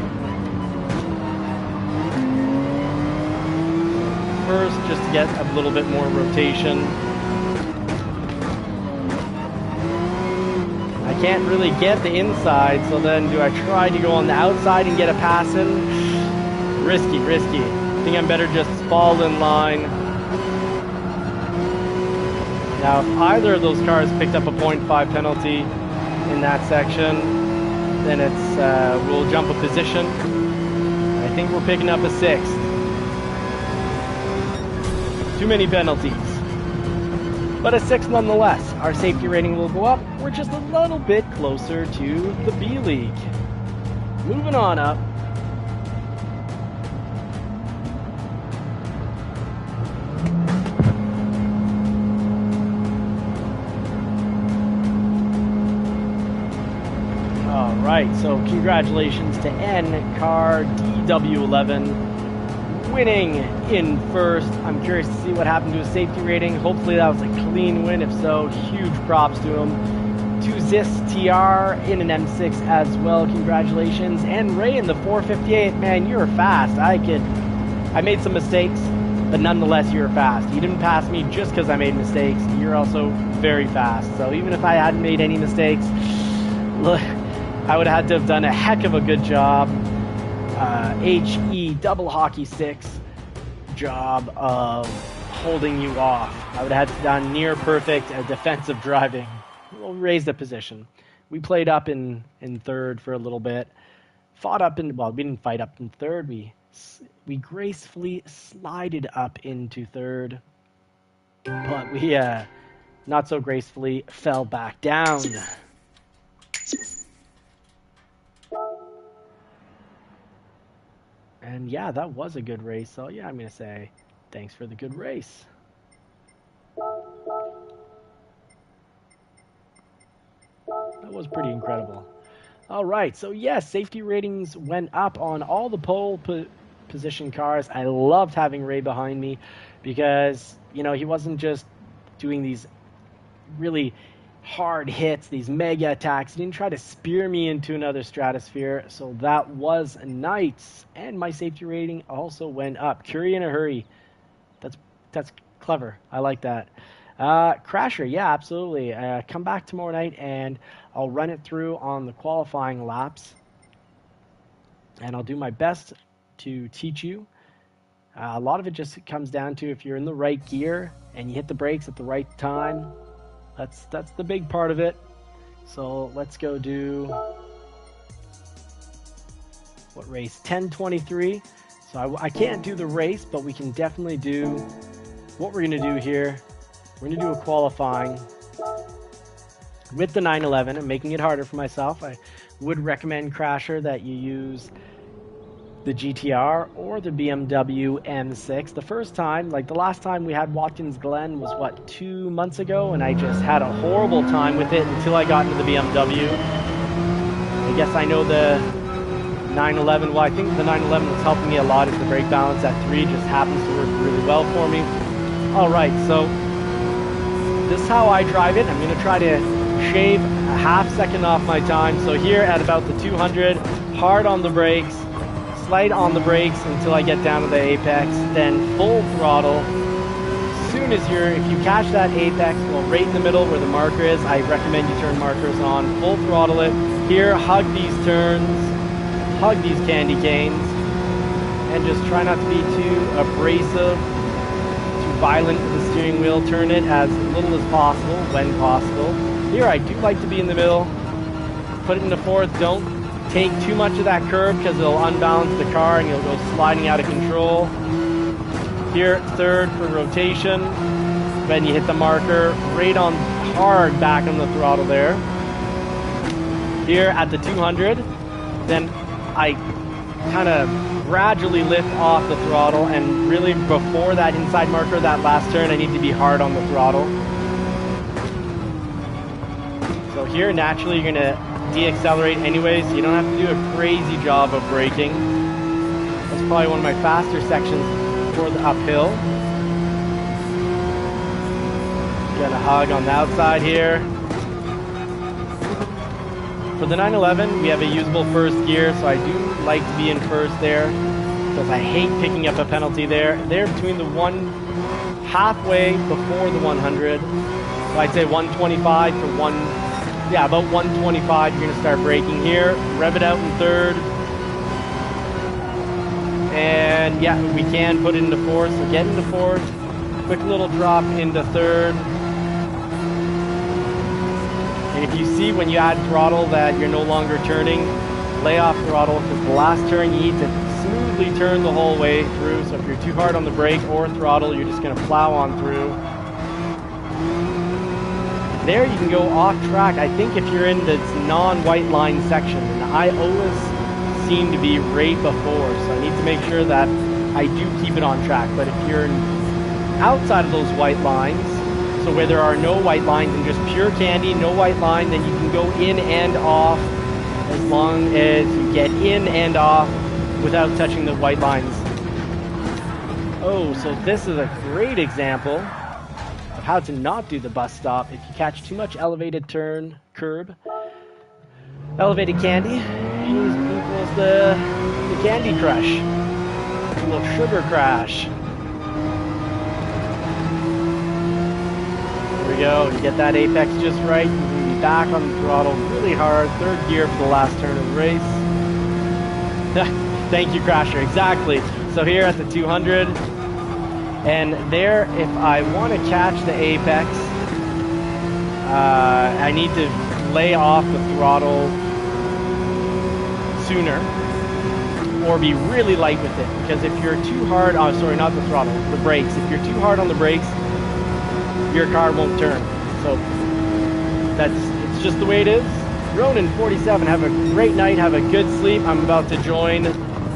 [SPEAKER 1] First, just to get a little bit more rotation. I can't really get the inside, so then do I try to go on the outside and get a pass in? Risky, risky. I think I'm better just fall in line. Now, if either of those cars picked up a 0.5 penalty in that section, then it's we'll jump a position. I think we're picking up a 6th. Too many penalties. But a 6 nonetheless. Our safety rating will go up. We're just a little bit closer to the B League. Moving on up. All right, so congratulations to N Car DW11 winning in first. I'm curious to see what happened to his safety rating. Hopefully that was a clean win. If so, huge props to him. To Zis TR in an M6 as well. Congratulations. And Ray in the 458. Man, you were fast. I made some mistakes, but nonetheless, you were fast. You didn't pass me just because I made mistakes. You're also very fast. So even if I hadn't made any mistakes, look, I would have had to have done a heck of a good job. HE double hockey 6 job of holding you off. I would have had to done near perfect defensive driving. We'll raise the position. We played up in third for a little bit. Fought up in, well, we didn't fight up in third. We gracefully slided up into third. But we not so gracefully fell back down. And yeah, that was a good race. So yeah, I'm going to say thanks for the good race. That was pretty incredible. All right, so yes, safety ratings went up on all the pole position cars. I loved having Ray behind me because, you know, he wasn't just doing these really hard hits, these mega attacks. He didn't try to spear me into another stratosphere, so that was nice. And my safety rating also went up. Curie in a hurry. That's clever. I like that. Crasher, yeah, absolutely. Come back tomorrow night and I'll run it through on the qualifying laps. And I'll do my best to teach you. A lot of it just comes down to if you're in the right gear and you hit the brakes at the right time. That's the big part of it. So let's go do what race? 10:23. So I can't do the race, but we can definitely do what we're going to do here. We're going to do a qualifying with the 911. I'm making it harder for myself. I would recommend, Crasher, that you use the GTR or the BMW M6. The first time, like the last time we had Watkins Glen was what, 2 months ago, and I just had a horrible time with it until I got into the BMW. I guess I know the 911, well, I think the 911 was helping me a lot as the brake balance at 3 just happens to work really well for me. All right, so this is how I drive it. I'm going to try to shave a half second off my time. So here at about the 200, hard on the brakes, slight on the brakes until I get down to the apex, then full throttle. As soon as if you catch that apex, well, right in the middle where the marker is, I recommend you turn markers on, full throttle it. Here, hug these turns, hug these candy canes, and just try not to be too abrasive, too violent with the steering wheel. Turn it as little as possible when possible. Here, I do like to be in the middle. Put it into fourth. Don't take too much of that curve because it'll unbalance the car and you'll go sliding out of control. Here, third for rotation. When you hit the marker, right on hard back on the throttle there. Here at the 200, then I kind of gradually lift off the throttle, and really before that inside marker, that last turn, I need to be hard on the throttle. So here, naturally, you're going to deaccelerate anyways, so you don't have to do a crazy job of braking. That's probably one of my faster sections for the uphill. Get a hug on the outside here. For the 911, we have a usable first gear, so I do like to be in first there because I hate picking up a penalty there. They're between the halfway before the 100. So I'd say 125 for one. Yeah, about 125, you're going to start braking here. Rev it out in third. And yeah, we can put it into fourth, so get into fourth. Quick little drop into third. And if you see when you add throttle that you're no longer turning, lay off throttle, because the last turn you need to smoothly turn the whole way through. So if you're too hard on the brake or throttle, you're just going to plow on through. There you can go off track. I think if you're in this non-white line section, and I always seem to be right before, so I need to make sure that I do keep it on track. But if you're outside of those white lines, so where there are no white lines and just pure candy, no white line, then you can go in and off as long as you get in and off without touching the white lines. Oh, so this is a great example of how to not do the bus stop if you catch too much elevated curb. Elevated candy equals the candy crush. A little sugar crash. There we go. You get that apex just right. You can be back on the throttle really hard. Third gear for the last turn of the race. Thank you, Crasher. Exactly. So here at the 200. And there, if I want to catch the apex, I need to lay off the throttle sooner or be really light with it, because if you're too hard, oh sorry, not the throttle, the brakes, if you're too hard on the brakes, your car won't turn. So it's just the way it is. Ronan 47, have a great night, have a good sleep. I'm about to join,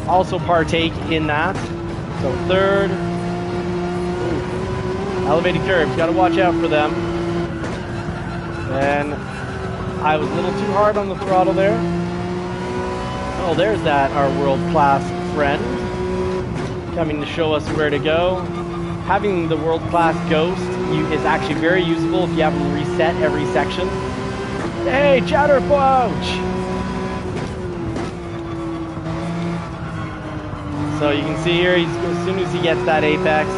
[SPEAKER 1] also partake in that. So third. Elevated curves, got to watch out for them. And I was a little too hard on the throttle there. Oh, there's that, our world-class friend, coming to show us where to go. Having the world-class ghost is actually very usable if you have them reset every section. Hey, Chatterpouch! So you can see here, as soon as he gets that apex,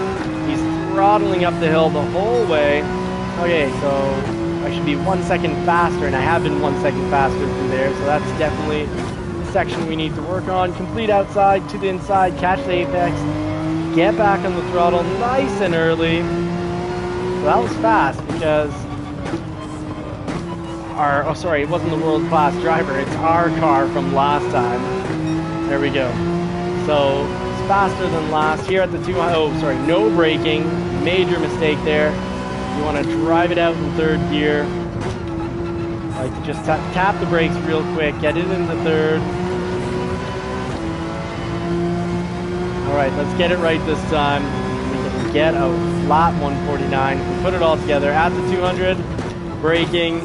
[SPEAKER 1] he's throttling up the hill the whole way. Okay, so I should be 1 second faster, and I have been 1 second faster through there, so that's definitely the section we need to work on. Complete outside to the inside, catch the apex, get back on the throttle nice and early. So that was fast because oh sorry, it wasn't the world-class driver, it's our car from last time. There we go. So it's faster than last. Here at the 200, oh sorry, no braking, major mistake there. You want to drive it out in third gear. Like to just tap the brakes real quick, get it into third. All right, let's get it right this time. We can get a flat 149. We put it all together at the 200, braking.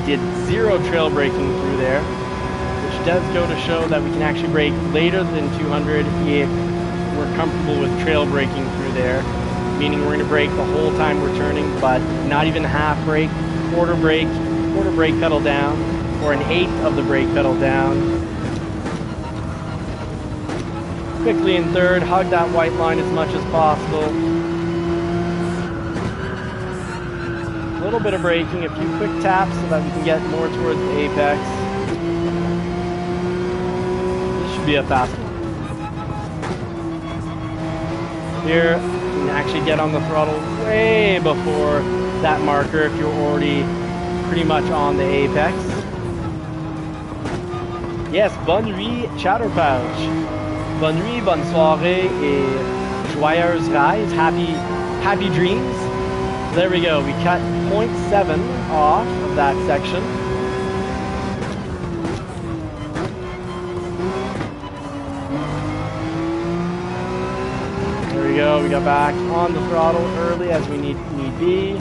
[SPEAKER 1] Did zero trail braking through there, which does go to show that we can actually brake later than 200 if we're comfortable with trail braking through there, meaning we're going to brake the whole time we're turning, but not even half brake, quarter brake pedal down, or an eighth of the brake pedal down. Quickly in third, hug that white line as much as possible. A little bit of braking, a few quick taps so that we can get more towards the apex. This should be a fast one. Here, you can actually get on the throttle way before that marker if you're already pretty much on the apex. Yes, bonne nuit, Chatterpouch. Bonne nuit, bonne soirée, et joyeuse rise, happy dreams. There we go, we cut 0.7 off of that section. There we go, we got back on the throttle early as we need be.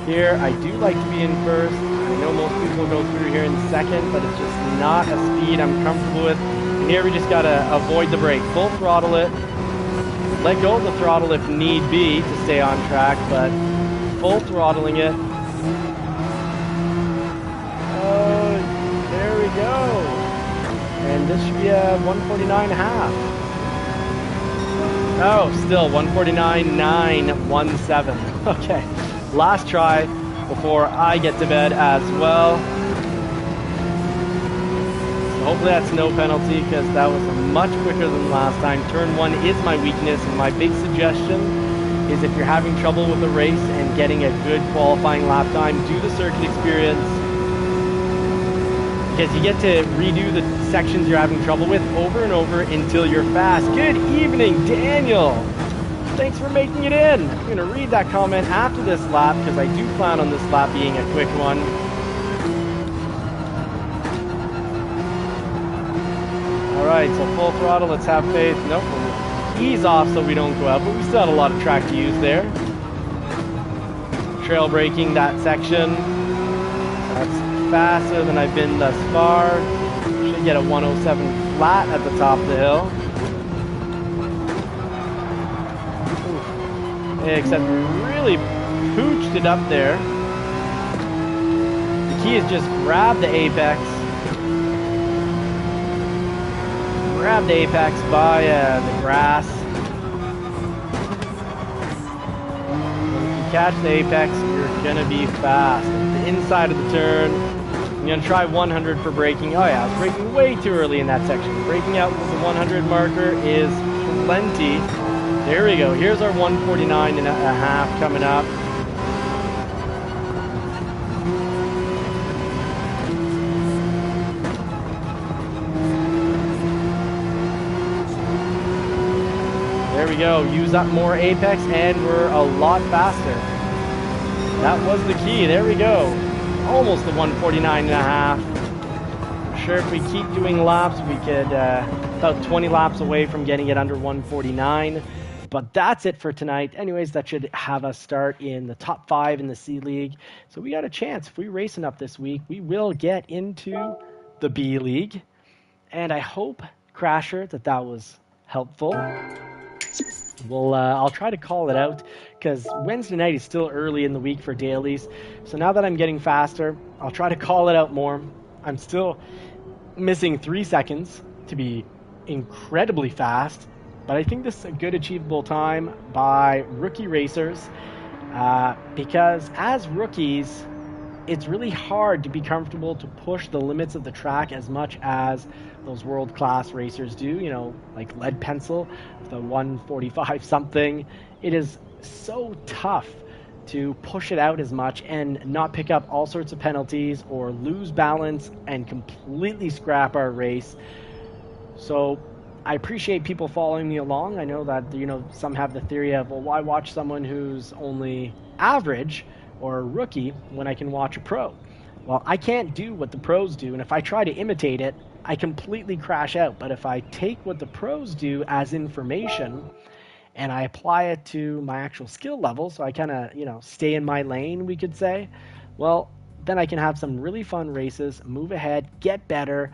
[SPEAKER 1] Here, I do like to be in first. I know most people go through here in second, but it's just not a speed I'm comfortable with. And here we just gotta avoid the brake. Full throttle it. Let go of the throttle if need be to stay on track, but full throttling it. Oh, there we go. And this should be a 149.5. Oh, still 149.917. Okay, last try. before I get to bed as well. So hopefully that's no penalty, because that was much quicker than last time. Turn 1 is my weakness, and my big suggestion is if you're having trouble with a race and getting a good qualifying lap time, do the circuit experience, because you get to redo the sections you're having trouble with over and over until you're fast. Good evening, Daniel. Thanks for making it in. I'm going to read that comment after this lap, because I do plan on this lap being a quick one. All right, so full throttle, let's have faith. Nope, we'll ease off so we don't go out, but we still had a lot of track to use there. Trail braking that section. That's faster than I've been thus far. Should get a 107 flat at the top of the hill. Except we really pooched it up there. The key is just grab the apex. Grab the apex by the grass. If you catch the apex, you're gonna be fast. At the inside of the turn, I'm gonna try 100 for braking. Oh yeah, I was braking way too early in that section. Braking out with the 100 marker is plenty. There we go. Here's our 149 and a half coming up. There we go. Use up more apex and we're a lot faster. That was the key. There we go. Almost the 149 and a half. I'm sure if we keep doing laps, we could about 20 laps away from getting it under 149. But that's it for tonight. Anyways, that should have us start in the top 5 in the C League. So we got a chance. If we race enough this week, we will get into the B League. And I hope, Crasher, that was helpful. I'll try to call it out, because Wednesday night is still early in the week for dailies. So now that I'm getting faster, I'll try to call it out more. I'm still missing 3 seconds to be incredibly fast. But I think this is a good achievable time by rookie racers, because as rookies, it's really hard to be comfortable to push the limits of the track as much as those world-class racers do, you know, like Lead Pencil, the 145 something. It is so tough to push it out as much and not pick up all sorts of penalties or lose balance and completely scrap our race. So I appreciate people following me along. I know that, you know, some have the theory of, well, why watch someone who's only average or a rookie when I can watch a pro? Well, I can't do what the pros do, and if I try to imitate it, I completely crash out. But if I take what the pros do as information and I apply it to my actual skill level, so I kind of, you know, stay in my lane, we could say, well, then I can have some really fun races, move ahead, get better,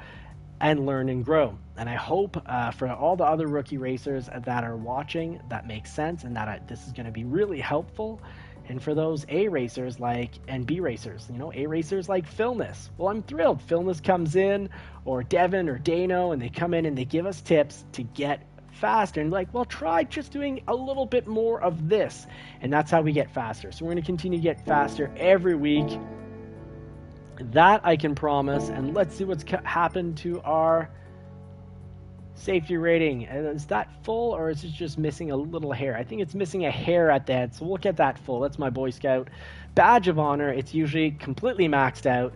[SPEAKER 1] and learn and grow. And I hope for all the other rookie racers that are watching, that makes sense, and that this is going to be really helpful. And for those A racers and B racers, you know, A racers like Philness. Well, I'm thrilled. Philness comes in, or Devin or Dano, and they come in and they give us tips to get faster. And like, well, try just doing a little bit more of this. And that's how we get faster. So we're going to continue to get faster every week. That I can promise. And let's see what's happened to our safety rating. And is that full, or is it just missing a little hair? I think it's missing a hair at the end, so we'll get that full. That's my Boy Scout badge of honor. It's usually completely maxed out,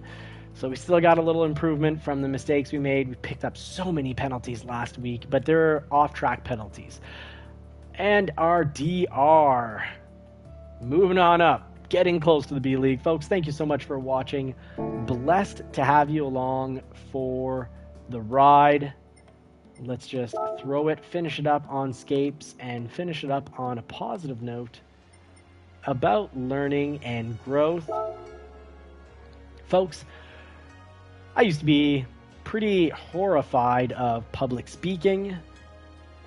[SPEAKER 1] so we still got a little improvement from the mistakes we made. We picked up so many penalties last week, but they're off-track penalties. And our DR, moving on up, getting close to the B League. Folks, thank you so much for watching. Blessed to have you along for the ride. Let's just throw it, finish it up on Scapes, and finish it up on a positive note about learning and growth. Folks, I used to be pretty horrified of public speaking,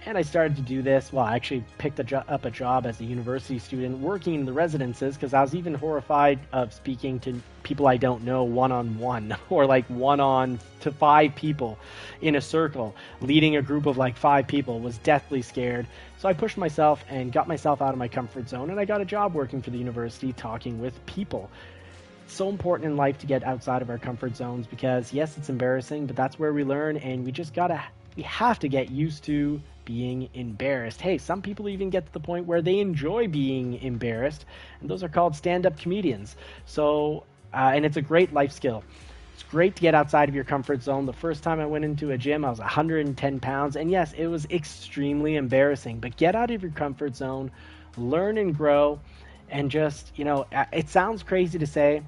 [SPEAKER 1] and I started to do this. Well, I actually picked up a job as a university student working in the residences, because I was even horrified of speaking to people I don't know one-on-one, or like 1 to 5 people in a circle. Leading a group of like 5 people was deathly scared. So I pushed myself and got myself out of my comfort zone, and I got a job working for the university talking with people. It's so important in life to get outside of our comfort zones because, yes, it's embarrassing, but that's where we learn, and we have to get used to being embarrassed. Hey, some people even get to the point where they enjoy being embarrassed, and those are called stand-up comedians. So, and it's a great life skill. It's great to get outside of your comfort zone. The first time I went into a gym, I was 110 pounds, and yes, it was extremely embarrassing. But get out of your comfort zone, learn and grow, and just, it sounds crazy to say,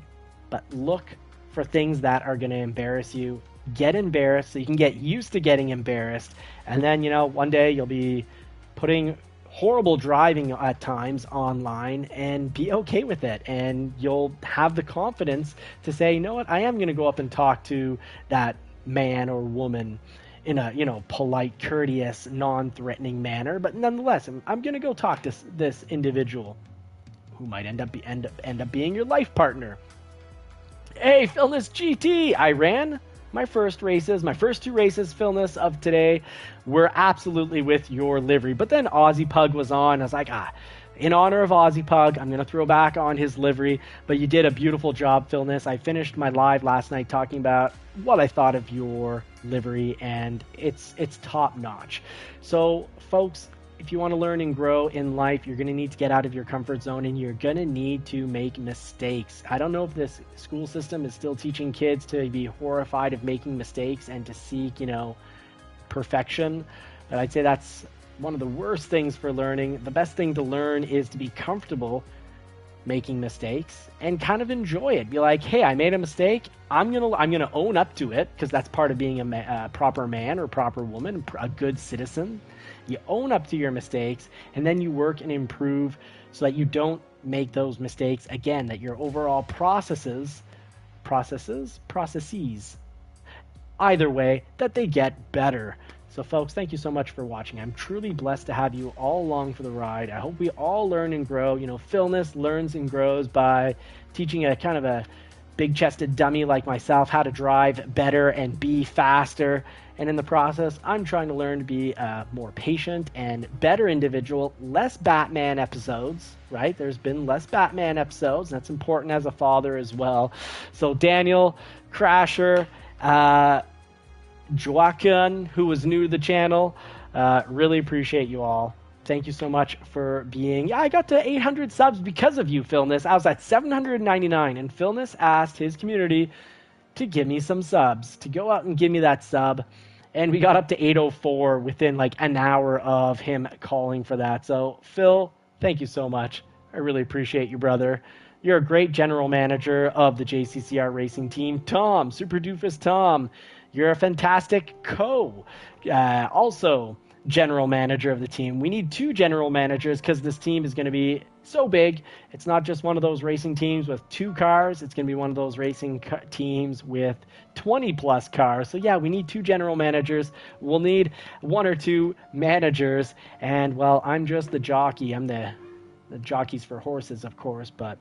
[SPEAKER 1] but look for things that are going to embarrass you. Get embarrassed so you can get used to getting embarrassed. And then, one day you'll be putting horrible driving at times online and be okay with it. And you'll have the confidence to say, you know what, I am going to go up and talk to that man or woman in a, polite, courteous, non-threatening manner. But nonetheless, I'm going to go talk to this individual who might end up being your life partner. Hey, Philness GT! I ran my first two races, Philness, of today were absolutely with your livery. But then Aussie Pug was on. I was like, in honor of Aussie Pug, I'm going to throw back on his livery. But you did a beautiful job, Philness. I finished my live last night talking about what I thought of your livery, and it's top notch. So, folks, if you want to learn and grow in life, you're going to need to get out of your comfort zone, and you're going to need to make mistakes. I don't know if this school system is still teaching kids to be horrified of making mistakes and to seek, perfection. But I'd say that's one of the worst things for learning. The best thing to learn is to be comfortable making mistakes and kind of enjoy it. Be like, hey, I made a mistake. I'm gonna own up to it, because that's part of being a proper man or proper woman, a good citizen. You own up to your mistakes, and then you work and improve so that you don't make those mistakes again, that your overall processes, either way, that they get better. So, folks, thank you so much for watching. I'm truly blessed to have you all along for the ride. I hope we all learn and grow. Philness learns and grows by teaching a kind of a big-chested dummy like myself how to drive better and be faster. And in the process, I'm trying to learn to be a more patient and better individual. Less Batman episodes, right? There's been less Batman episodes, and that's important as a father as well. So Daniel, Crasher, Joaquin, who was new to the channel, really appreciate you all. Thank you so much for being... Yeah, I got to 800 subs because of you, Philness. I was at 799, and Philness asked his community to give me some subs, to go out and give me that sub. And we got up to 804 within like an hour of him calling for that. So, Phil, thank you so much. I really appreciate you, brother. You're a great general manager of the JCCR racing team. Tom, Super Doofus Tom, you're a fantastic also general manager of the team. We need 2 general managers because this team is going to be so big. It's not just one of those racing teams with 2 cars. It's going to be one of those racing teams with 20 plus cars. So yeah, we need 2 general managers. We'll need 1 or 2 managers. And well, I'm just the jockey. I'm the jockeys for horses, of course, but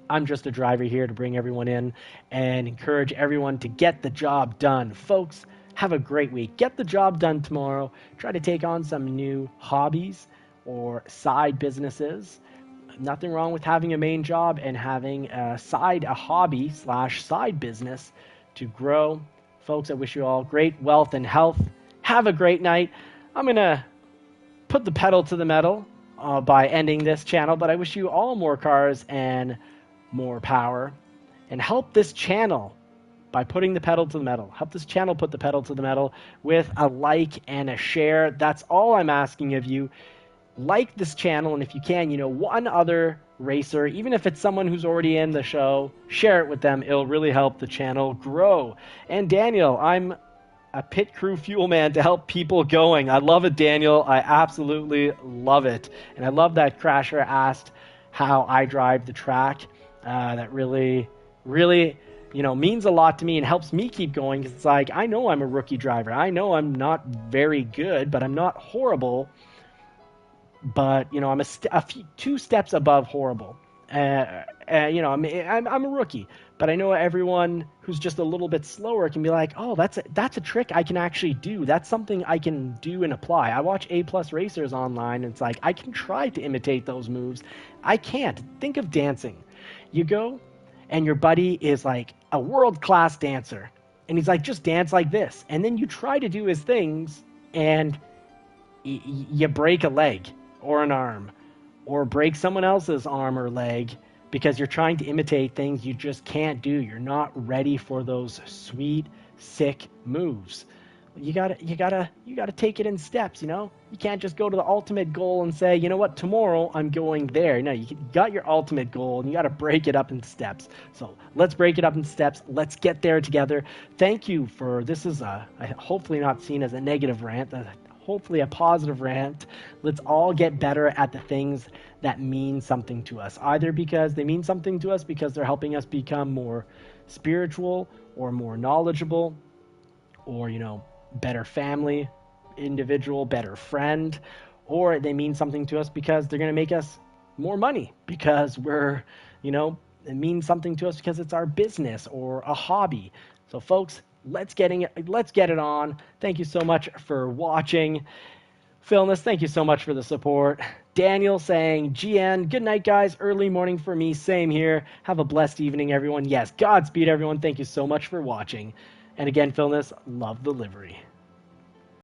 [SPEAKER 1] I'm just a driver here to bring everyone in and encourage everyone to get the job done. Folks, have a great week. Get the job done tomorrow. Try to take on some new hobbies or side businesses. Nothing wrong with having a main job and having a hobby/side business to grow. Folks, I wish you all great wealth and health. Have a great night. I'm going to put the pedal to the metal by ending this channel, but I wish you all more cars and more power. And help this channel by putting the pedal to the metal. Help this channel put the pedal to the metal with a like and a share. That's all I'm asking of you. Like this channel, and if you can, one other racer, even if it's someone who's already in the show, share it with them. It'll really help the channel grow. And Daniel, I'm a pit crew fuel man to help people going. I love it, Daniel. I absolutely love it. And I love that Crasher asked how I drive the track. That really, really means a lot to me and helps me keep going, because it's like, I know I'm a rookie driver. I know I'm not very good, but I'm not horrible. But, I'm a few 2 steps above horrible. I'm a rookie. But I know everyone who's just a little bit slower can be like, oh, that's a trick I can actually do. That's something I can do and apply. I watch A-plus racers online, and it's like, I can try to imitate those moves. I can't. Think of dancing. You go and your buddy is like a world-class dancer, and he's like, just dance like this, and then you try to do his things, and you break a leg or an arm, or break someone else's arm or leg because you're trying to imitate things you just can't do. You're not ready for those sweet, sick moves. You gotta take it in steps. You can't just go to the ultimate goal and say, you know what, tomorrow I'm going there. No, you got your ultimate goal, and you got to break it up in steps. So let's break it up in steps. Let's get there together. Thank you for this. Is hopefully not seen as a negative rant. Hopefully a positive rant. Let's all get better at the things that mean something to us, either because they mean something to us because they're helping us become more spiritual or more knowledgeable, or better family, individual, better friend, or they mean something to us because they're going to make us more money because it means something to us because it's our business or a hobby. So folks, let's get it on. Thank you so much for watching. Philness, thank you so much for the support. Daniel saying, GN, good night, guys. Early morning for me. Same here. Have a blessed evening, everyone. Yes, Godspeed, everyone. Thank you so much for watching. And again, Philness, love the livery.